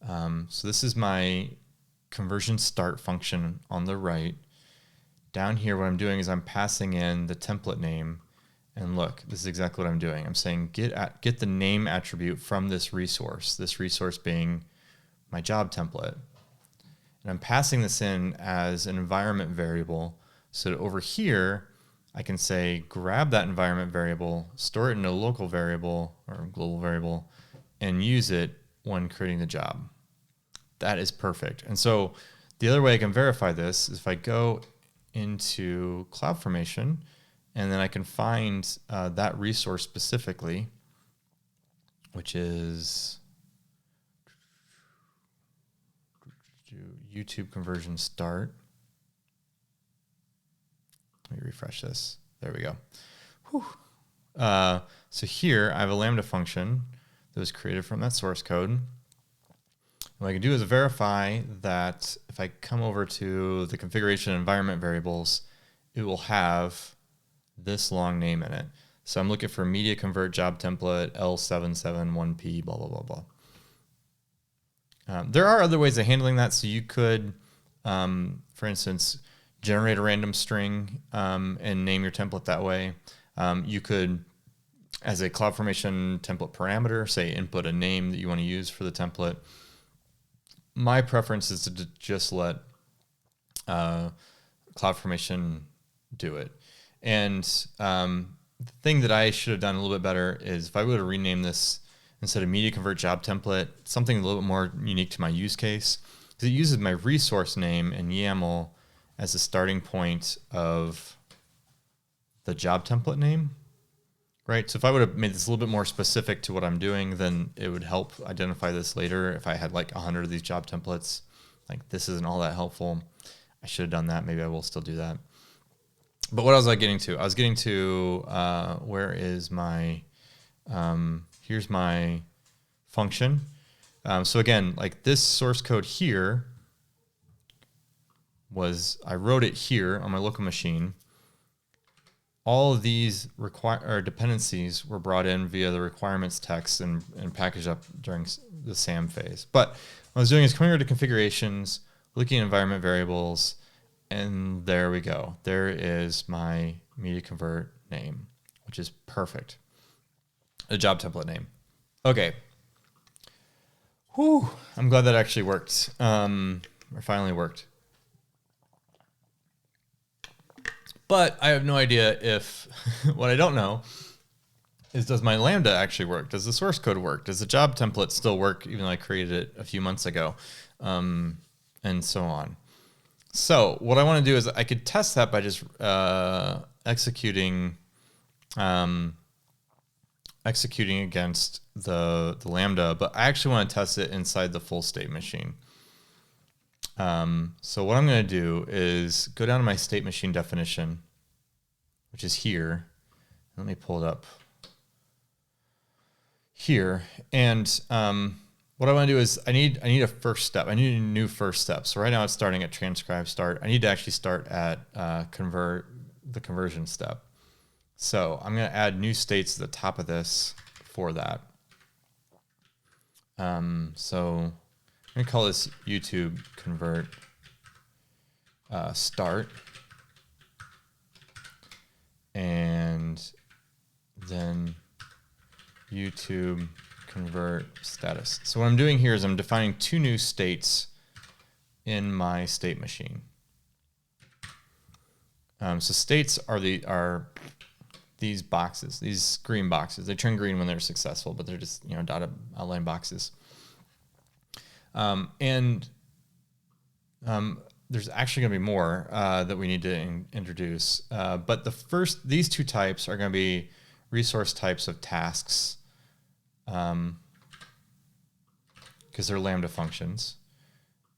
Speaker 1: so this is my conversion start function on the right. Down here, what I'm doing is I'm passing in the template name. And look, this is exactly what I'm doing. I'm saying get the name attribute from this resource being my job template. And I'm passing this in as an environment variable. So that over here, I can say grab that environment variable, store it in a local variable or global variable, and use it when creating the job. That is perfect. And so the other way I can verify this is if I go into CloudFormation and then I can find that resource specifically, which is YouTube conversion start. Let me refresh this. There we go. So here I have a Lambda function that was created from that source code. What I can do is verify that if I come over to the configuration environment variables, it will have this long name in it. So I'm looking for media convert job template L771P, blah, blah, blah, blah. There are other ways of handling that. So you could, for instance, generate a random string and name your template that way. You could, as a CloudFormation template parameter, say input a name that you want to use for the template. My preference is to just let CloudFormation do it. And the thing that I should have done a little bit better is if I would have renamed this instead of media convert job template, something a little bit more unique to my use case, because it uses my resource name and YAML as the starting point of the job template name, right? So if I would have made this a little bit more specific to what I'm doing, then it would help identify this later. If I had like 100 of these job templates, like this isn't all that helpful. I should have done that. Maybe I will still do that. But what was I getting to? I was getting to where is my here's my function. So again, like this source code here I wrote it here on my local machine. All of these dependencies were brought in via the requirements text and packaged up during the SAM phase. But what I was doing is coming over to configurations, looking at environment variables, and there we go. There is my media convert name, which is perfect. A job template name. Okay. Whew. I'm glad that actually worked. Or finally worked. But I have no idea if, what I don't know is, does my Lambda actually work? Does the source code work? Does the job template still work even though I created it a few months ago? And so on. So what I want to do is I could test that by just executing against the Lambda, but I actually want to test it inside the full state machine. So what I'm going to do is go down to my state machine definition, which is here. Let me pull it up here. And what I want to do is I need a first step. I need a new first step. So right now it's starting at transcribe start. I need to actually start at the conversion step. So I'm going to add new states to the top of this for that. So I'm going to call this YouTube convert start, and then YouTube convert status. So what I'm doing here is I'm defining two new states in my state machine. So states are these boxes, these green boxes. They turn green when they're successful, but they're just dotted outline boxes. There's actually going to be more that we need to introduce. But these two types are going to be resource types of tasks, because they're Lambda functions.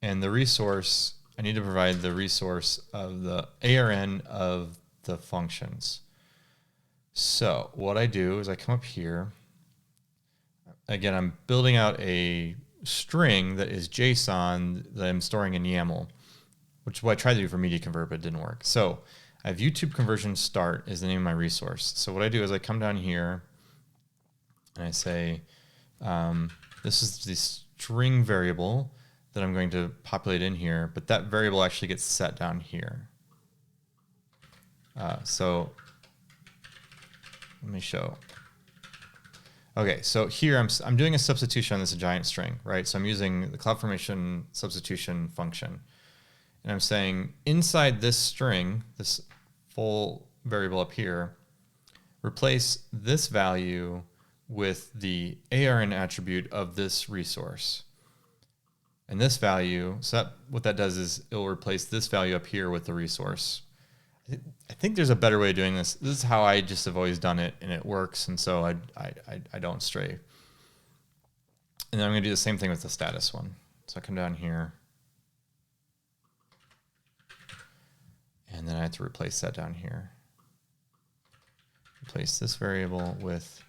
Speaker 1: And the resource, I need to provide the resource of the ARN of the functions. So what I do is I come up here. Again, I'm building out a string that is JSON that I'm storing in YAML, which is what I tried to do for media convert, but it didn't work. So I have YouTube conversion start is the name of my resource. So what I do is I come down here and I say, this is the string variable that I'm going to populate in here, but that variable actually gets set down here. So let me show. Okay, so here I'm doing a substitution on this giant string, right? So I'm using the Cloudformation Substitution function. And I'm saying inside this string, this full variable up here, replace this value with the ARN attribute of this resource. And this value, what that does is it'll replace this value up here with the resource. I think there's a better way of doing this. This is how I just have always done it, and it works, and so I don't stray. And then I'm going to do the same thing with the status one. So I come down here, and then I have to replace that down here. Replace this variable with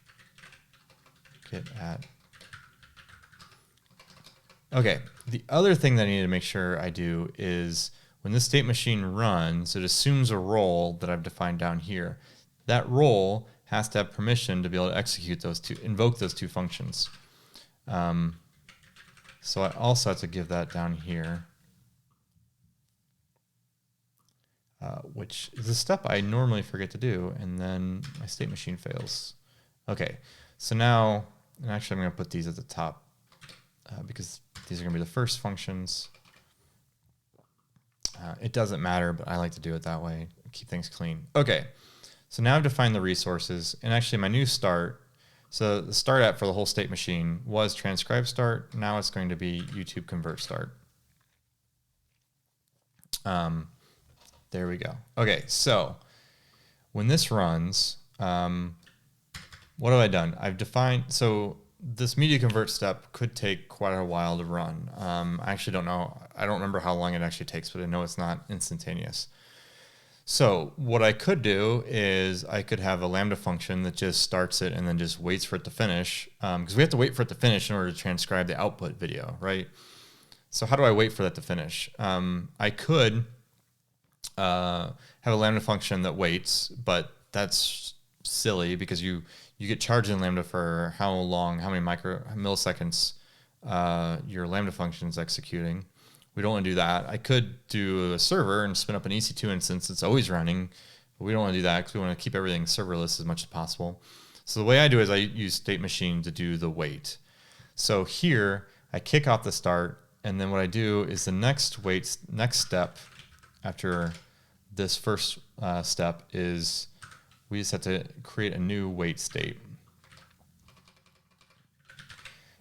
Speaker 1: get at. Okay, the other thing that I need to make sure I do is when this state machine runs, it assumes a role that I've defined down here. That role has to have permission to be able to execute invoke those two functions. So I also have to give that down here, which is a step I normally forget to do, and then my state machine fails. Okay, so now, and actually I'm going to put these at the top because these are going to be the first functions. It doesn't matter, but I like to do it that way, keep things clean. Okay, so now I've defined the resources, and actually my new start, so the start at for the whole state machine was transcribe start. Now it's going to be YouTube convert start. There we go. Okay, so when this runs, what have I done? I've defined, so this media convert step could take quite a while to run. I actually don't know. I don't remember how long it actually takes, but I know it's not instantaneous. So what I could do is I could have a Lambda function that just starts it and then just waits for it to finish, because we have to wait for it to finish in order to transcribe the output video, right? So how do I wait for that to finish? I could have a Lambda function that waits, but that's silly because you get charged in Lambda for how long, how many milliseconds your Lambda function is executing. We don't want to do that. I could do a server and spin up an EC2 instance that's always running, but we don't want to do that because we want to keep everything serverless as much as possible. So the way I do is I use state machine to do the wait. So here I kick off the start, and then what I do is the next step after this first step is we just have to create a new wait state.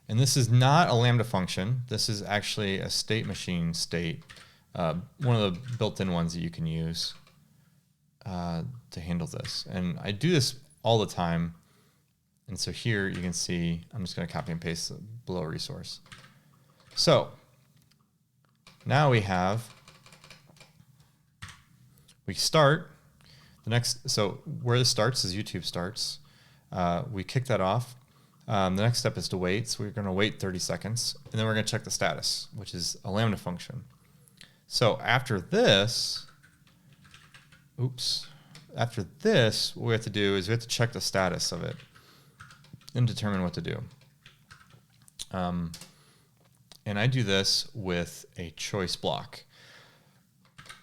Speaker 1: And this is not a Lambda function. This is actually a state machine state, one of the built-in ones that you can use to handle this. And I do this all the time. And so here you can see, I'm just going to copy and paste the below resource. So now we start. So where this starts is YouTube starts. We kick that off. The next step is to wait. So we're going to wait 30 seconds, and then we're going to check the status, which is a Lambda function. So after this, what we have to do is we have to check the status of it and determine what to do. And I do this with a choice block,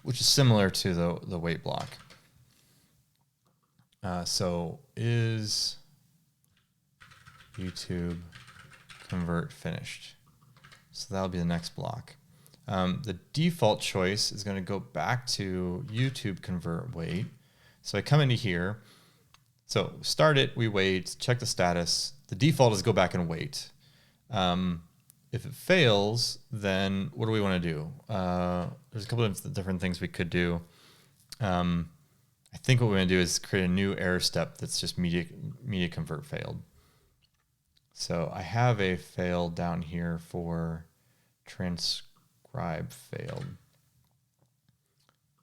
Speaker 1: which is similar to the wait block. So is YouTube convert finished. So that'll be the next block. The default choice is going to go back to YouTube convert wait. So I come into here. So start it, we wait, check the status. The default is go back and wait. If it fails, then what do we want to do? There's a couple of different things we could do. I think what we're going to do is create a new error step that's just media convert failed. So I have a fail down here for transcribe failed.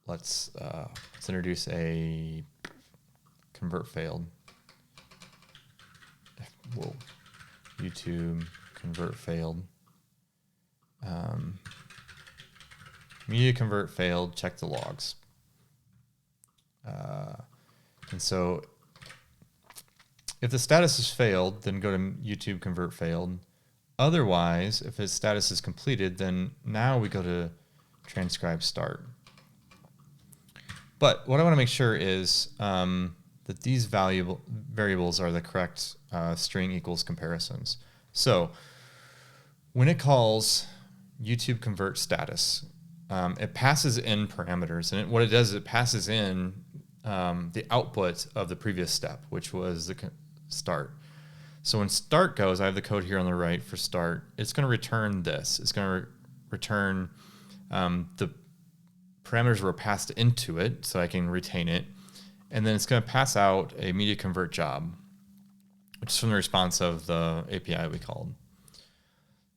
Speaker 1: Let's introduce a convert failed. Whoa, YouTube convert failed. Media convert failed. Check the logs. And so if the status is failed, then go to YouTube convert failed. Otherwise, if its status is completed, then now we go to transcribe start. But what I want to make sure is that these variables are the correct string equals comparisons. So when it calls YouTube convert status, it passes in parameters, and what it does is it passes in the output of the previous step, which was the start. So when start goes, I have the code here on the right for start. It's going to return this. It's going to return the parameters were passed into it, so I can retain it. And then it's going to pass out a media convert job, which is from the response of the API we called.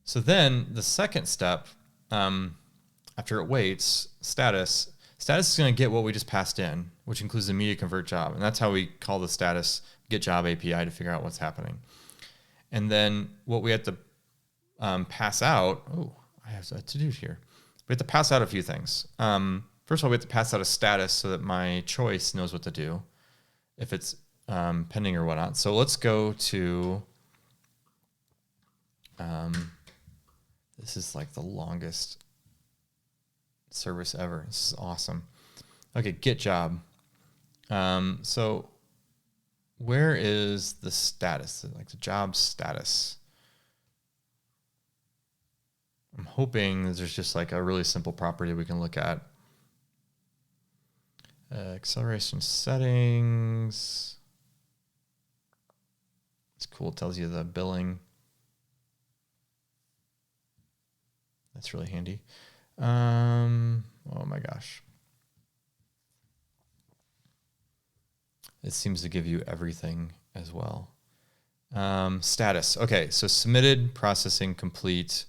Speaker 1: So then the second step, after it waits, status is going to get what we just passed in, which includes the media convert job. And that's how we call the status get job API to figure out what's happening. And then what we have to pass out, I have a to-do here. We have to pass out a few things. First of all, we have to pass out a status so that my choice knows what to do, if it's pending or whatnot. So let's go to, this is like the longest service ever. This is awesome. Okay, get job. So where is the status, like the job status? I'm hoping that there's just like a really simple property we can look at. Acceleration settings. It's cool. It tells you the billing. That's really handy. Oh my gosh. It seems to give you everything as well. Status. Okay, so submitted, processing, complete,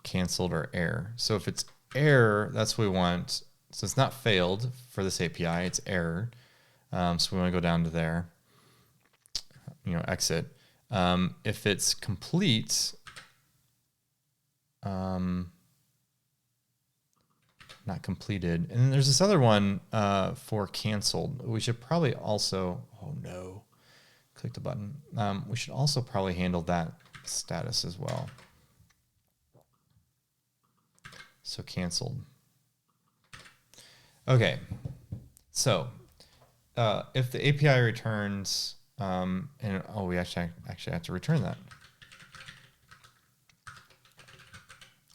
Speaker 1: canceled, or error. So if it's error, that's what we want. So it's not failed for this API, it's error. So we want to go down to there, exit. If it's complete, not completed. And then there's this other one for canceled. We should probably also, oh no, click the button. We should also probably handle that status as well. So canceled. Okay, so if the API returns, we actually have to return that.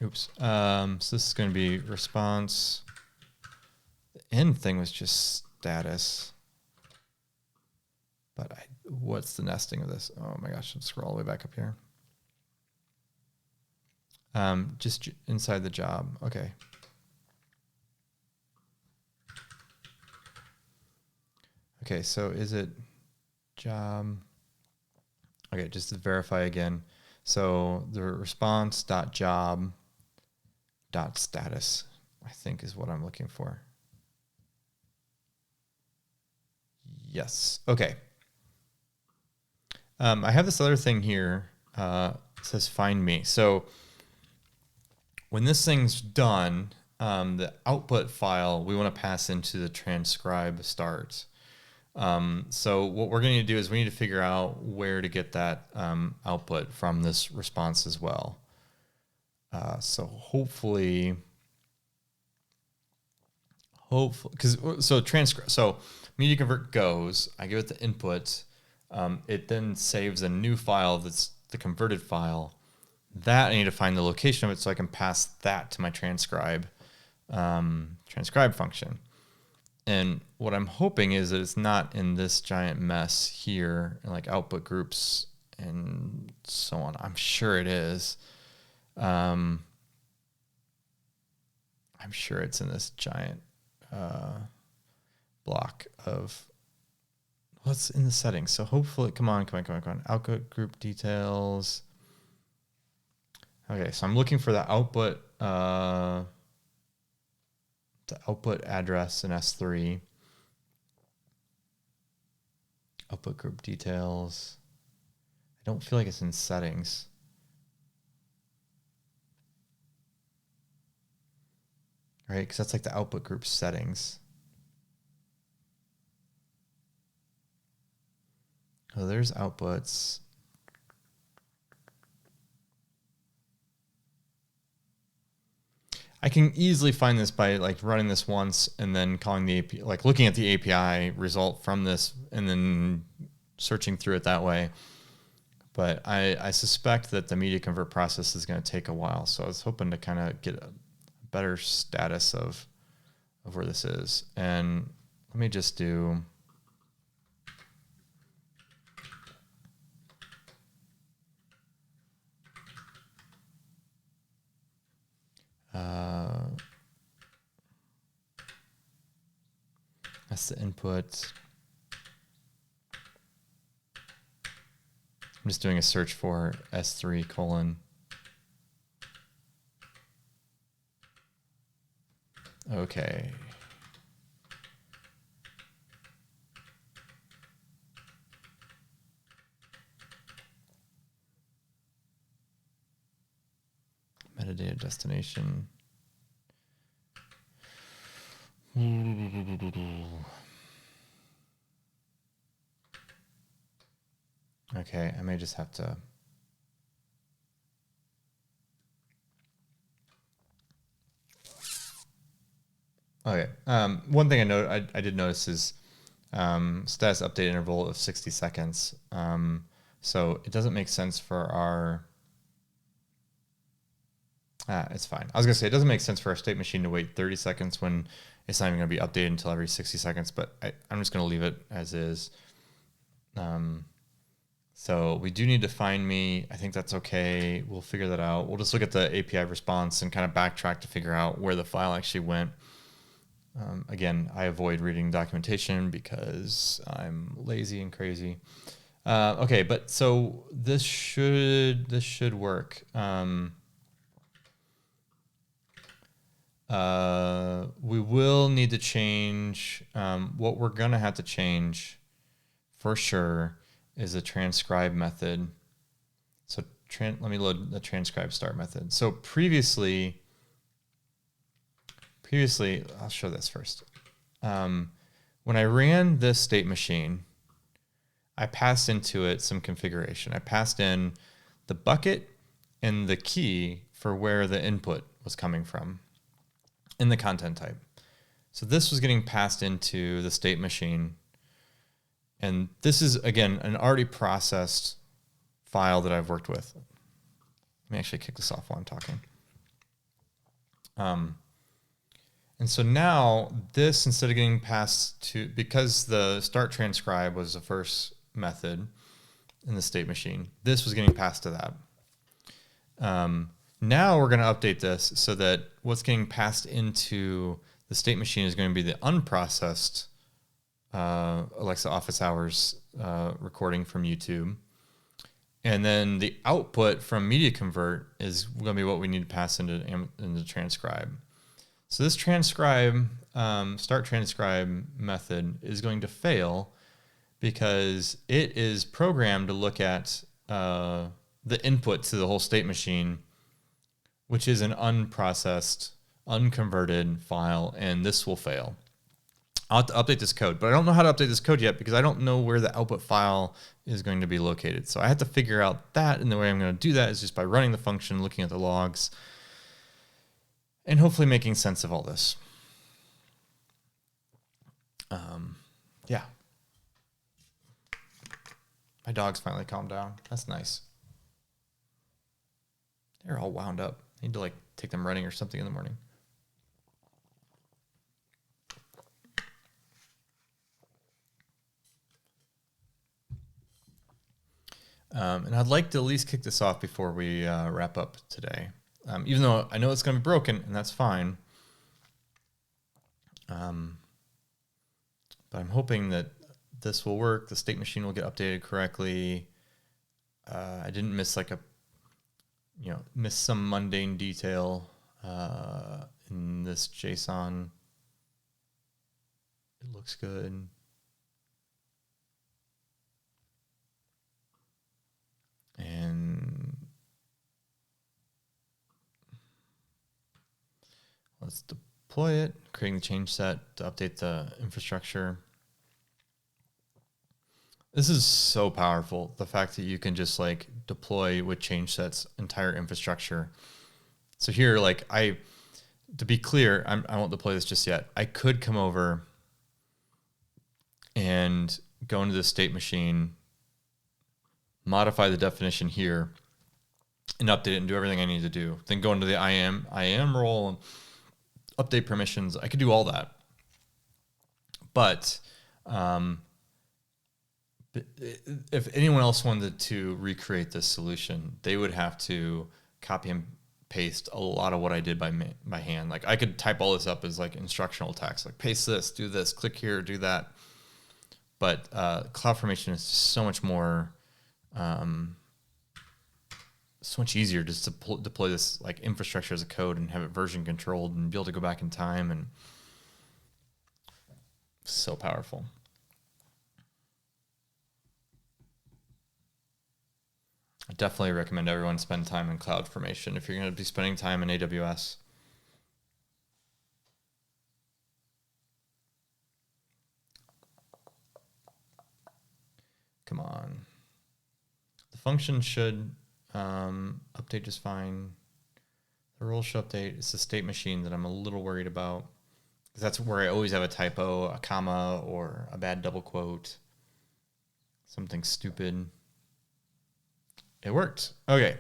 Speaker 1: Oops. So this is going to be response. The end thing was just status. But what's the nesting of this? Oh my gosh, let's scroll all the way back up here. Just inside the job. Okay. Okay, so is it job? Okay, just to verify again. So the response.job.status, I think is what I'm looking for. Yes. Okay. I have this other thing here. It says find me. So when this thing's done, the output file we want to pass into the transcribe start. So what we're going to do is we need to figure out where to get that output from this response as well. So hopefully, so media convert goes, I give it the input, it then saves a new file that's the converted file. That I need to find the location of it so I can pass that to my transcribe function. And what I'm hoping is that it's not in this giant mess here, like output groups and so on. I'm sure it is. I'm sure it's in this giant block of what's in the settings. So hopefully, come on. Output group details. Okay, so I'm looking for the output address in S3. Output group details. I don't feel like it's in settings. Right, because that's like the output group settings. Oh, there's outputs. I can easily find this by like running this once and then calling the API, like looking at the API result from this and then searching through it that way. But I suspect that the media convert process is going to take a while. So I was hoping to kind of get a better status of where this is. And let me just do that's the input. I'm just doing a search for S3 colon. Okay. Metadata destination. Okay, I may just have to. Okay. One thing I did notice is status update interval of 60 seconds. So it doesn't make sense for our. It's fine. I was gonna say it doesn't make sense for our state machine to wait 30 seconds when it's not even gonna be updated until every 60 seconds. But I'm just gonna leave it as is. So we do need to find me. I think that's okay. We'll figure that out. We'll just look at the API response and kind of backtrack to figure out where the file actually went. Again, I avoid reading documentation because I'm lazy and crazy. Okay, but so this should work. We will need to change, what we're going to have to change for sure is the transcribe method. So let me load the transcribe start method. So previously, I'll show this first. When I ran this state machine, I passed into it some configuration. I passed in the bucket and the key for where the input was coming from in the content type. So this was getting passed into the state machine. And this is, again, an already processed file that I've worked with. Let me actually kick this off while I'm talking. And so now this, instead of getting passed to, because the start transcribe was the first method in the state machine, this was getting passed to that. Now we're going to update this so that what's getting passed into the state machine is going to be the unprocessed Alexa office hours recording from YouTube. And then the output from media convert is going to be what we need to pass into transcribe. So this transcribe, start transcribe method is going to fail because it is programmed to look at the input to the whole state machine, which is an unprocessed, unconverted file, and this will fail. I'll have to update this code, but I don't know how to update this code yet because I don't know where the output file is going to be located. So I have to figure out that, and the way I'm going to do that is just by running the function, looking at the logs, and hopefully making sense of all this. Yeah. My dog's finally calmed down. That's nice. They're all wound up. I need to like take them running or something in the morning. And I'd like to at least kick this off before we wrap up today. Even though I know it's going to be broken, and that's fine. But I'm hoping that this will work. The state machine will get updated correctly. I didn't miss miss some mundane detail in this JSON. It looks good. And let's deploy it, creating the change set to update the infrastructure. This is so powerful, the fact that you can just like deploy with change sets entire infrastructure. So here, to be clear, I won't deploy this just yet. I could come over and go into the state machine, modify the definition here, and update it and do everything I need to do. Then go into the IAM role and update permissions. I could do all that. But if anyone else wanted to recreate this solution, they would have to copy and paste a lot of what I did by hand. Like I could type all this up as like instructional text, like paste this, do this, click here, do that. But Cloudformation is just so much more, so much easier just to deploy this like infrastructure as a code and have it version controlled and be able to go back in time, and so powerful. I definitely recommend everyone spend time in Cloudformation if you're going to be spending time in AWS. Come on. The function should update just fine. The role should update. It's the state machine that I'm a little worried about, because that's where I always have a typo, a comma, or a bad double quote. Something stupid. It worked. Okay.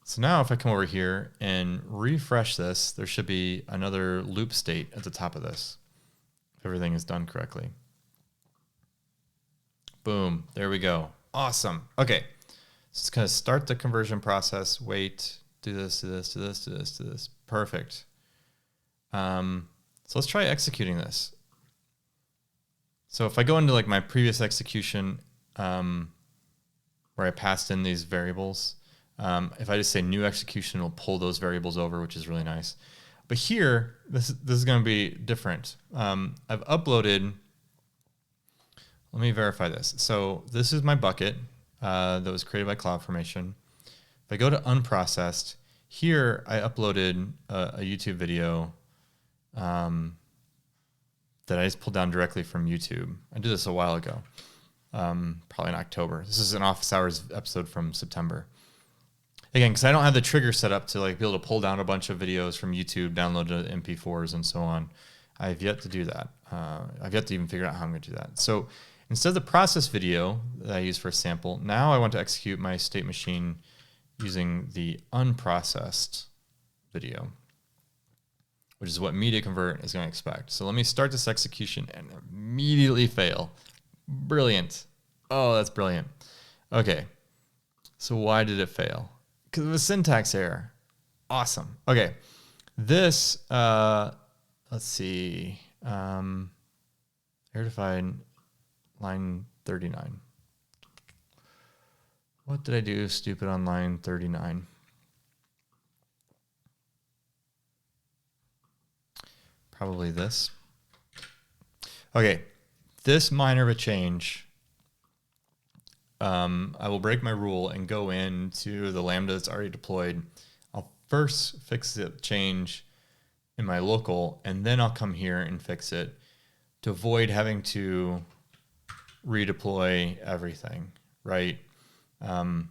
Speaker 1: So now if I come over here and refresh this, there should be another loop state at the top of this, if everything is done correctly. Boom. There we go. Awesome. Okay. So it's going to start the conversion process. Wait. Do this, do this, do this, do this, do this. Perfect. So let's try executing this. So if I go into like my previous execution, where I passed in these variables, if I just say new execution, it'll pull those variables over, which is really nice. But here, this is going to be different. I've uploaded, let me verify this. So this is my bucket that was created by Cloudformation. If I go to unprocessed, here I uploaded a YouTube video that I just pulled down directly from YouTube. I did this a while ago, probably in October. This is an office hours episode from September. Again, because I don't have the trigger set up to like be able to pull down a bunch of videos from YouTube, download to MP4s and so on. I've yet to do that. I've yet to even figure out how I'm going to do that. So instead of the process video that I use for a sample, now I want to execute my state machine using the unprocessed video, which is what media convert is going to expect. So let me start this execution and immediately fail. Brilliant. Oh, that's brilliant. Okay. So why did it fail? Because of a syntax error. Awesome. Okay. This, let's see. Error defined line 39. What did I do stupid on line 39? Probably this. Okay. This minor of a change, I will break my rule and go into the Lambda that's already deployed. I'll first fix the change in my local, and then I'll come here and fix it to avoid having to redeploy everything, right? And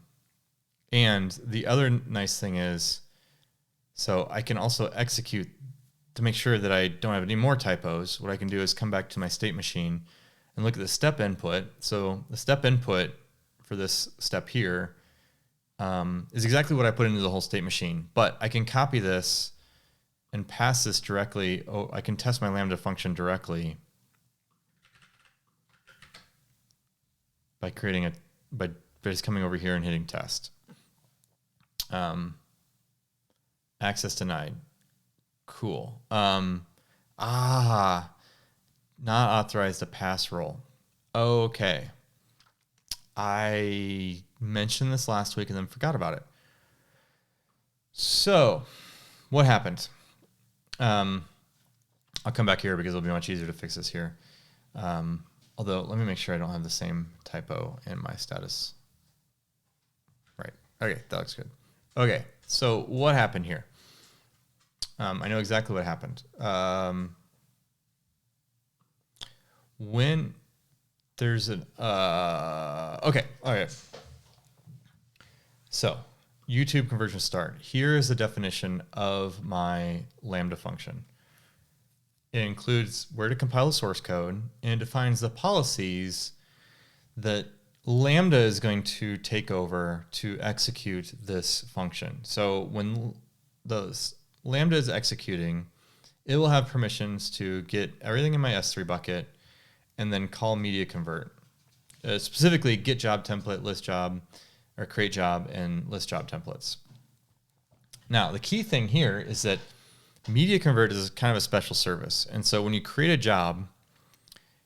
Speaker 1: the other nice thing is, so I can also execute to make sure that I don't have any more typos. What I can do is come back to my state machine and look at the step input. So the step input for this step here is exactly what I put into the whole state machine. But I can copy this and pass this directly. Oh, I can test my Lambda function directly by creating by just coming over here and hitting test. Access denied. Cool. Not authorized to pass role. Okay. I mentioned this last week and then forgot about it. So what happened? I'll come back here because it'll be much easier to fix this here. Although let me make sure I don't have the same typo in my status. Right. Okay. That looks good. Okay. So what happened here? I know exactly what happened. When there's an, okay, all right. So YouTube conversion start. Here is the definition of my Lambda function. It includes where to compile the source code, and it defines the policies that Lambda is going to take over to execute this function. So when the Lambda is executing, it will have permissions to get everything in my S3 bucket and then call media convert. Specifically, get job template, list job, or create job, and list job templates. Now, the key thing here is that media convert is kind of a special service. And so when you create a job,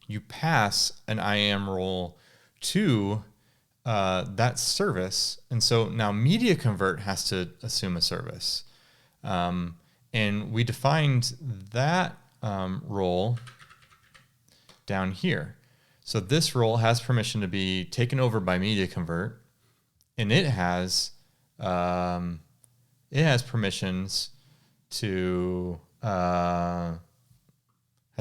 Speaker 1: you pass an IAM role to that service. And so now media convert has to assume a service. And we defined that role down here. So this role has permission to be taken over by media convert, and it has permissions to has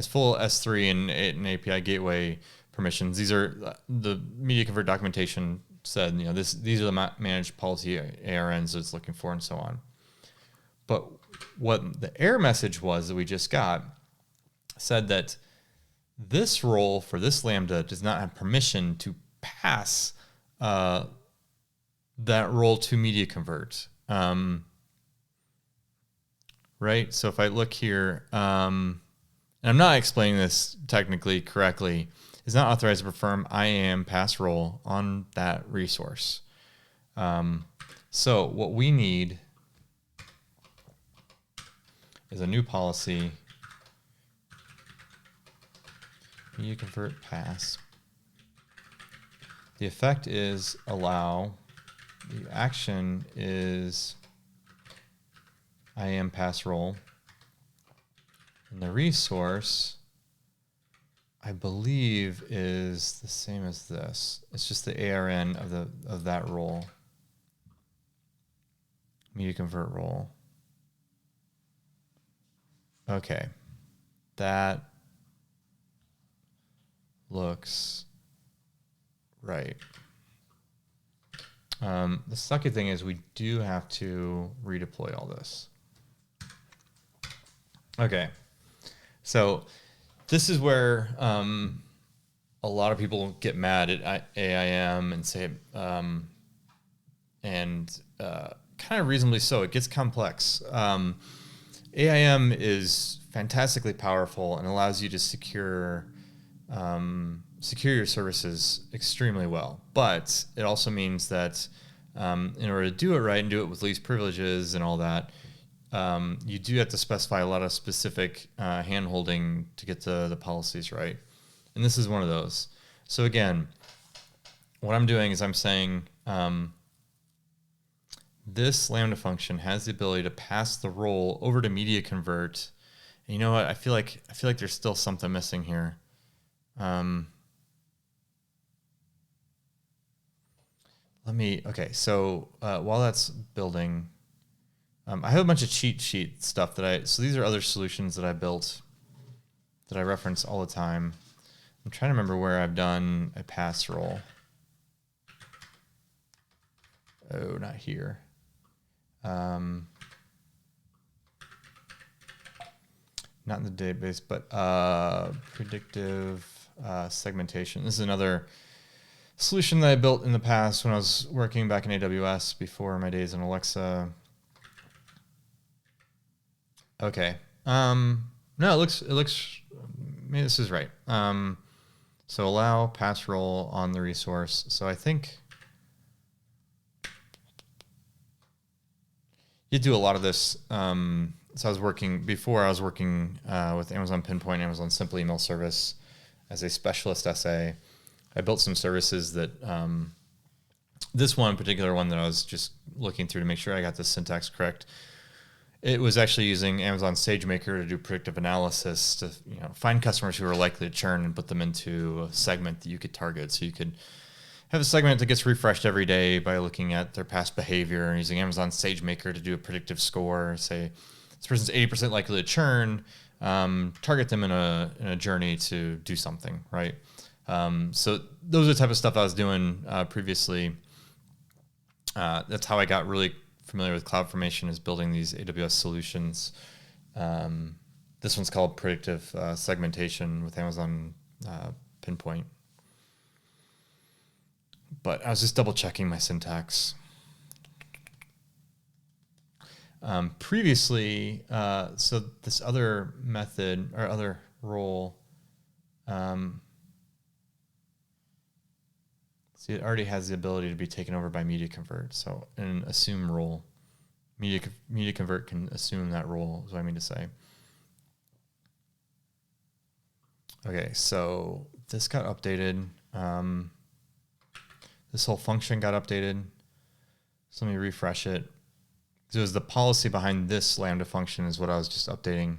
Speaker 1: full S3 and API gateway permissions. These are the media convert documentation said, you know, these are the managed policy ARNs it's looking for and so on. But what the error message was that we just got said that this role for this Lambda does not have permission to pass that role to media convert. Right? So if I look here, and I'm not explaining this technically correctly, is not authorized to perform IAM pass role on that resource. So what we need is a new policy, media convert pass. The effect is allow. The action is IAM pass role. And the resource, I believe, is the same as this. It's just the ARN of that role. Media convert role. Okay. That looks right. The sucky thing is we do have to redeploy all this. Okay. So this is where a lot of people get mad at AIM and say, kind of reasonably so. It gets complex. AIM is fantastically powerful and allows you to secure your services extremely well. But it also means that in order to do it right and do it with least privileges and all that, you do have to specify a lot of specific hand-holding to get the policies right. And this is one of those. So again, what I'm doing is I'm saying this Lambda function has the ability to pass the role over to media convert. And you know what? I feel like there's still something missing here. Okay, so while that's building, I have a bunch of cheat sheet stuff so these are other solutions that I built that I reference all the time. I'm trying to remember where I've done a pass role. Oh, not here. Not in the database, but predictive segmentation. This is another solution that I built in the past when I was working back in AWS before my days in Alexa. Okay. No, it looks. Maybe this is right. So allow pass role on the resource. So I think you do a lot of this. So I was working with Amazon Pinpoint, Amazon Simple Email Service as a specialist SA. I built some services that this one particular one that I was just looking through to make sure I got the syntax correct. It was actually using Amazon SageMaker to do predictive analysis to find customers who are likely to churn and put them into a segment that you could target. So you could have a segment that gets refreshed every day by looking at their past behavior and using Amazon SageMaker to do a predictive score. Say this person's 80% likely to churn. Target them in a journey to do something, right? So those are the type of stuff I was doing previously. That's how I got really familiar with Cloudformation, is building these AWS solutions. This one's called predictive segmentation with Amazon Pinpoint. But I was just double checking my syntax. Previously, so this other method or other role, see, it already has the ability to be taken over by media convert. So an assume role, media convert can assume that role, is what I mean to say. Okay, so this got updated. This whole function got updated. So let me refresh it. So it was the policy behind this Lambda function is what I was just updating.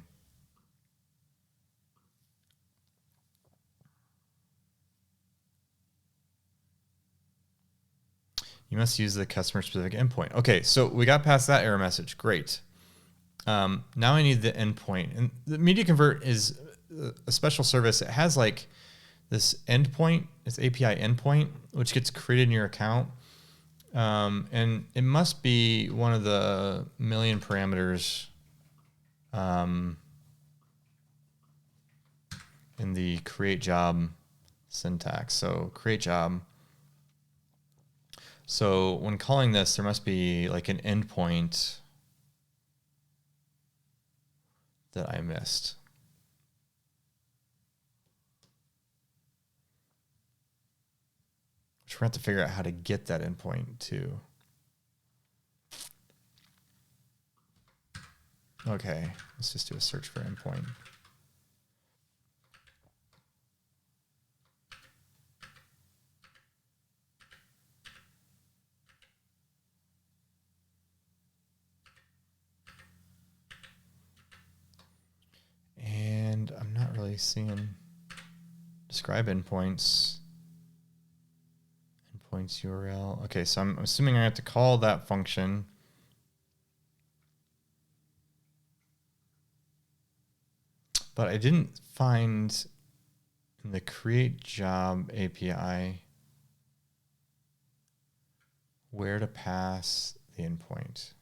Speaker 1: You must use the customer-specific endpoint. Okay, so we got past that error message. Great. Now I need the endpoint. And the media convert is a special service. It has like this endpoint, this API endpoint, which gets created in your account. And it must be one of the million parameters in the create job syntax. So create job. So when calling this, there must be like an endpoint that I missed. We're going to have to figure out how to get that endpoint too. Okay, let's just do a search for endpoint. really seeing describe endpoints. Endpoints URL. Okay, so I'm assuming I have to call that function. But I didn't find in the create job API where to pass the endpoint.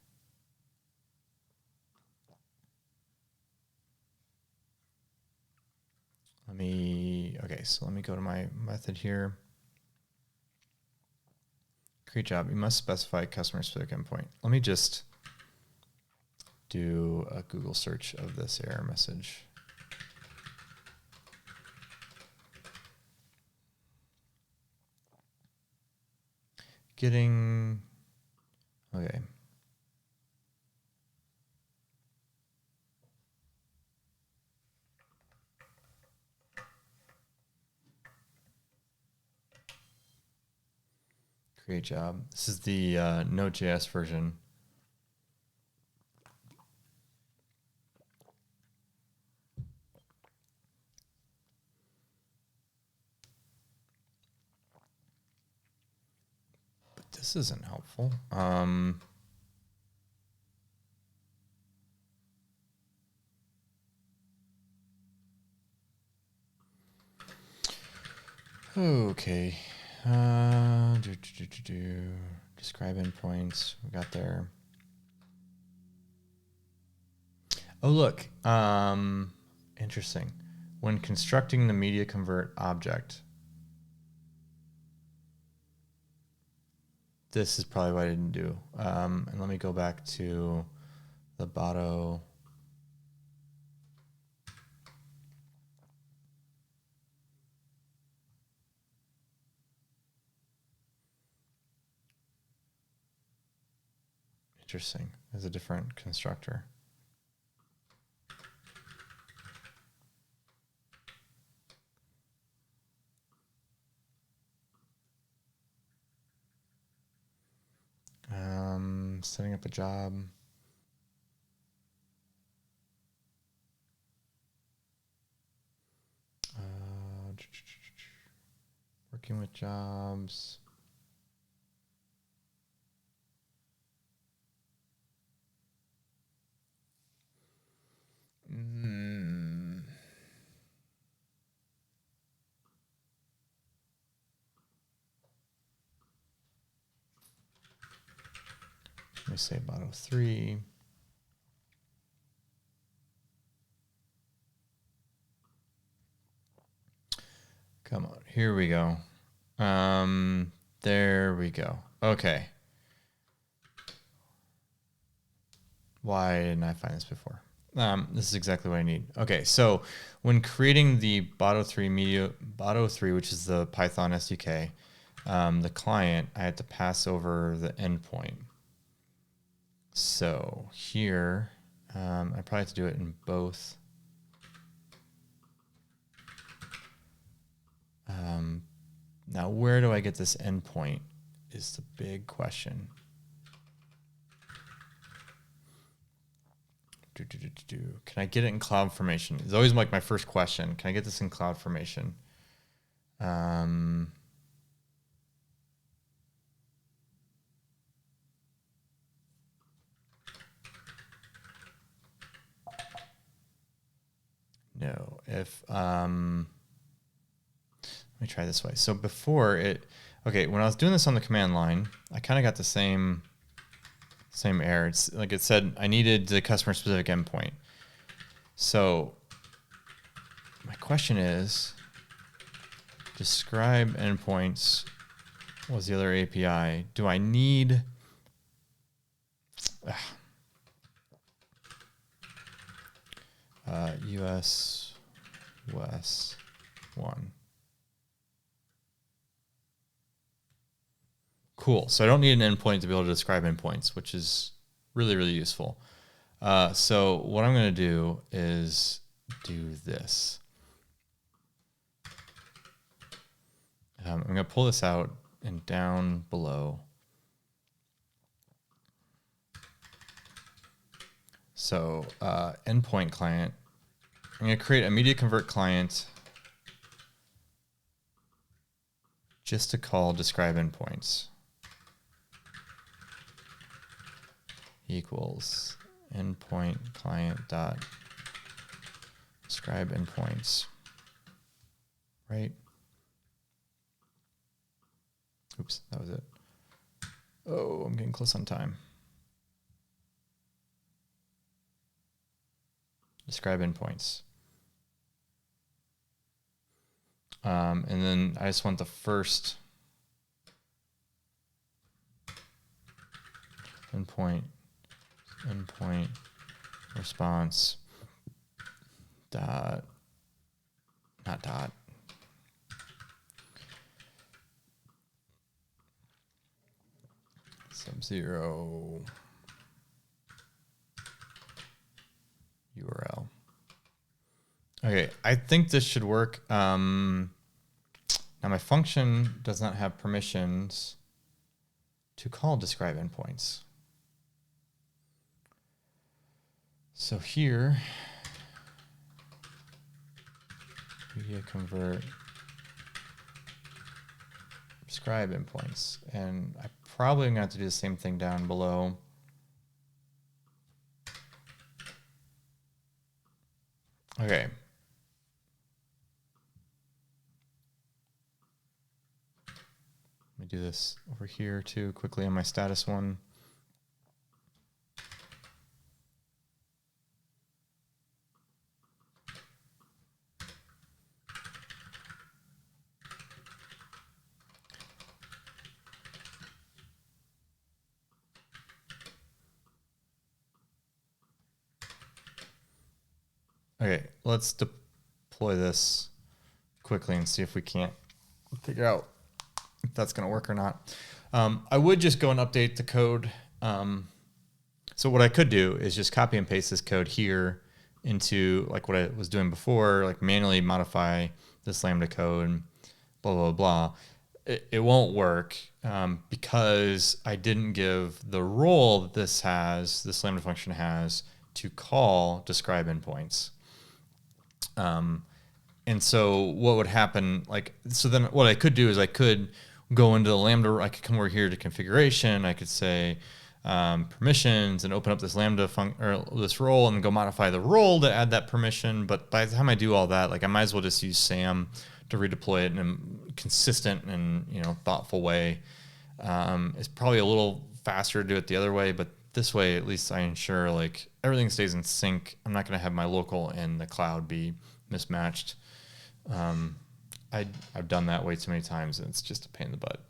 Speaker 1: Okay, so let me go to my method here. Create job, you must specify customer specific endpoint. Let me just do a Google search of this error message. Okay. Create job. This is the Node.js version. But this isn't helpful. Okay. Describe endpoints. We got there. Oh, look. Interesting. When constructing the media convert object, this is probably what I didn't do. And let me go back to the botto. Interesting. There's a different constructor. Setting up a job. Working with jobs. Let me say bottom 3. Come on, here we go. There we go. Okay. Why didn't I find this before? This is exactly what I need. Okay, so when creating the botto3, which is the Python SDK, the client, I had to pass over the endpoint. So here, I probably have to do it in both. Now, where do I get this endpoint is the big question. Can I get it in Cloudformation? It's always like my first question. Can I get this in Cloudformation? No. If let me try this way. So before it, okay, when I was doing this on the command line, I kind of got the same error. It's like it said I needed the customer specific endpoint. So my question is, describe endpoints was the other API. Do I need US West 1? Cool. So I don't need an endpoint to be able to describe endpoints, which is really, really useful. So what I'm going to do is do this. I'm going to pull this out and down below. So endpoint client, I'm going to create a media convert client just to call describe endpoints equals endpoint client dot describe endpoints, right? Oops, that was it. Oh, I'm getting close on time. Describe endpoints. And then I just want the first endpoint response dot, not dot, sub-0 URL. Okay, I think this should work. Now my function does not have permissions to call describe endpoints. So here, media convert describe endpoints, and I probably am going to have to do the same thing down below. Okay. Let me do this over here too quickly on my status one. Okay, let's deploy this quickly and see if we can't figure out if that's going to work or not. I would just go and update the code. So what I could do is just copy and paste this code here into like what I was doing before, like manually modify this Lambda code, blah, blah, blah. It won't work because I didn't give the role that this Lambda function has, to call describe endpoints. And so what would happen, so then what I could do is I could go into the Lambda, I could come over here to configuration, I could say permissions and open up this Lambda or this role and go modify the role to add that permission. But by the time I do all that, I might as well just use SAM to redeploy it in a consistent and thoughtful way. It's probably a little faster to do it the other way, but this way at least I ensure everything stays in sync. I'm not going to have my local and the cloud be mismatched. I've done that way too many times, and it's just a pain in the butt.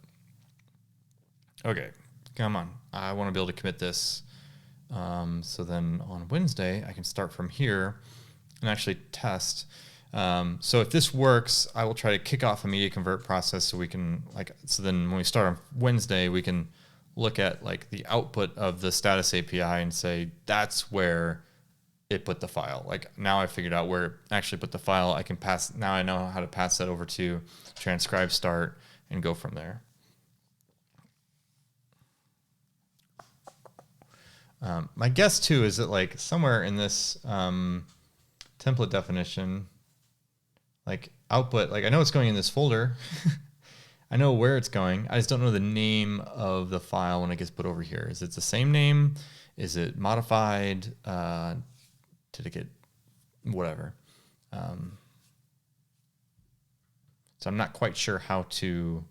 Speaker 1: Okay, come on. I want to be able to commit this. So then on Wednesday, I can start from here and actually test. So if this works, I will try to kick off a media convert process so we can so then when we start on Wednesday, we can look at the output of the status API and say, that's where it put the file. Now I figured out where it actually put the file. Now I know how to pass that over to transcribe start and go from there. My guess too is that somewhere in this template definition, output, I know it's going in this folder. I know where it's going. I just don't know the name of the file when it gets put over here. Is it the same name? Is it modified? Did it get whatever? So I'm not quite sure how to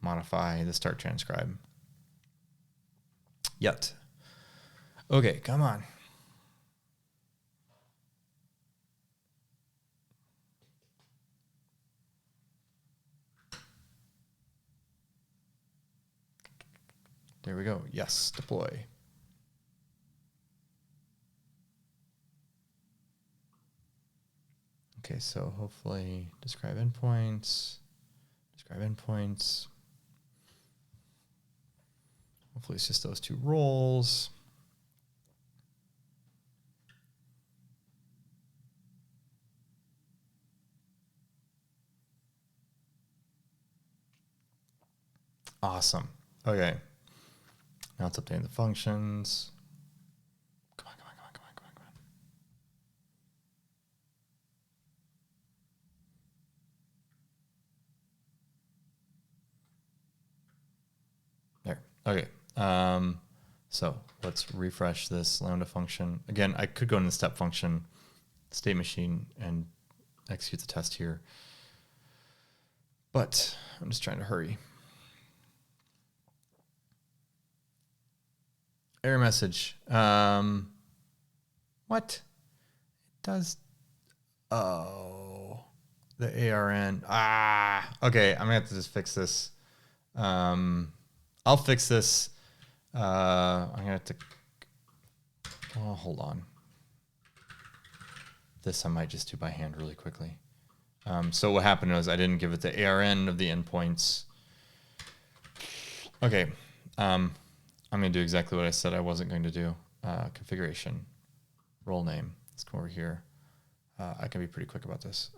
Speaker 1: modify the start transcribe yet. Okay, come on. There we go. Yes, deploy. Okay, so hopefully describe endpoints. Hopefully it's just those two roles. Awesome. Okay. Now it's updating the functions. Come on. Okay. So let's refresh this Lambda function. Again, I could go into the step function, state machine, and execute the test here. But I'm just trying to hurry. Error message. What? It does. Oh, the ARN. Okay. I'm gonna have to just fix this. I'll fix this. I'm gonna have to. Oh, hold on. This I might just do by hand really quickly. So what happened was I didn't give it the ARN of the endpoints. Okay. I'm going to do exactly what I said I wasn't going to do. Configuration, role name. Let's come over here. I can be pretty quick about this.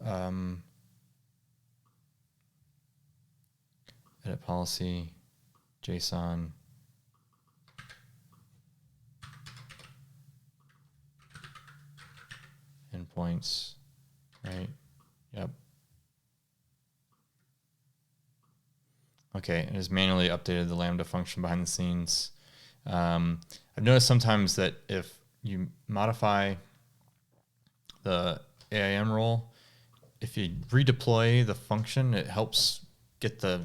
Speaker 1: Edit policy, JSON. Endpoints, right? Yep. Okay, it has manually updated the Lambda function behind the scenes. I've noticed sometimes that if you modify the AIM role, if you redeploy the function, it helps get the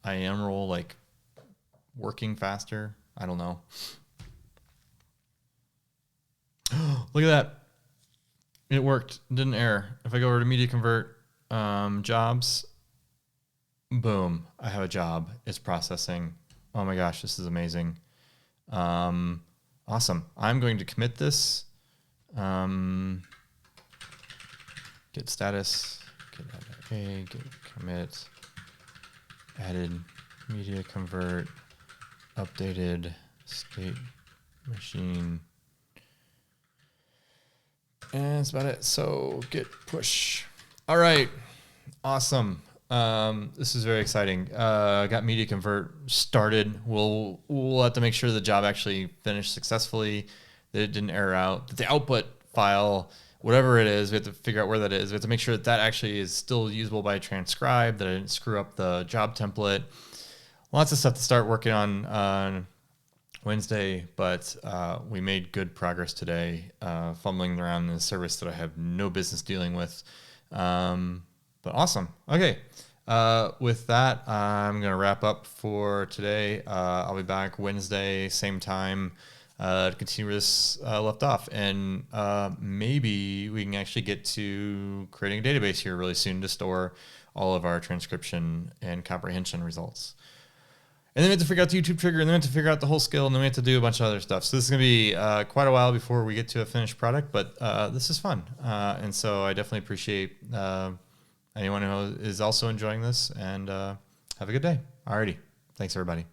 Speaker 1: IAM role like working faster. I don't know. Look at that. It worked. It didn't error. If I go over to media convert jobs, boom, I have a job. It's processing. Oh my gosh, this is amazing. Awesome. I'm going to commit this. Get status, get commit, added media convert, updated state machine. And that's about it. So git push. All right. Awesome. This is very exciting. Got media convert started. We'll have to make sure the job actually finished successfully, that it didn't error out, that the output file, whatever it is, we have to figure out where that is. We have to make sure that that actually is still usable by Transcribe, that I didn't screw up the job template. Lots of stuff to start working on Wednesday, but we made good progress today, fumbling around in a service that I have no business dealing with. But awesome. Okay. With that, I'm going to wrap up for today. I'll be back Wednesday, same time, to continue where this left off. And maybe we can actually get to creating a database here really soon to store all of our transcription and comprehension results. And then we have to figure out the YouTube trigger, and then we have to figure out the whole skill, and then we have to do a bunch of other stuff. So this is going to be quite a while before we get to a finished product, but this is fun. And so I definitely appreciate anyone who is also enjoying this, and have a good day. Alrighty. Thanks, everybody.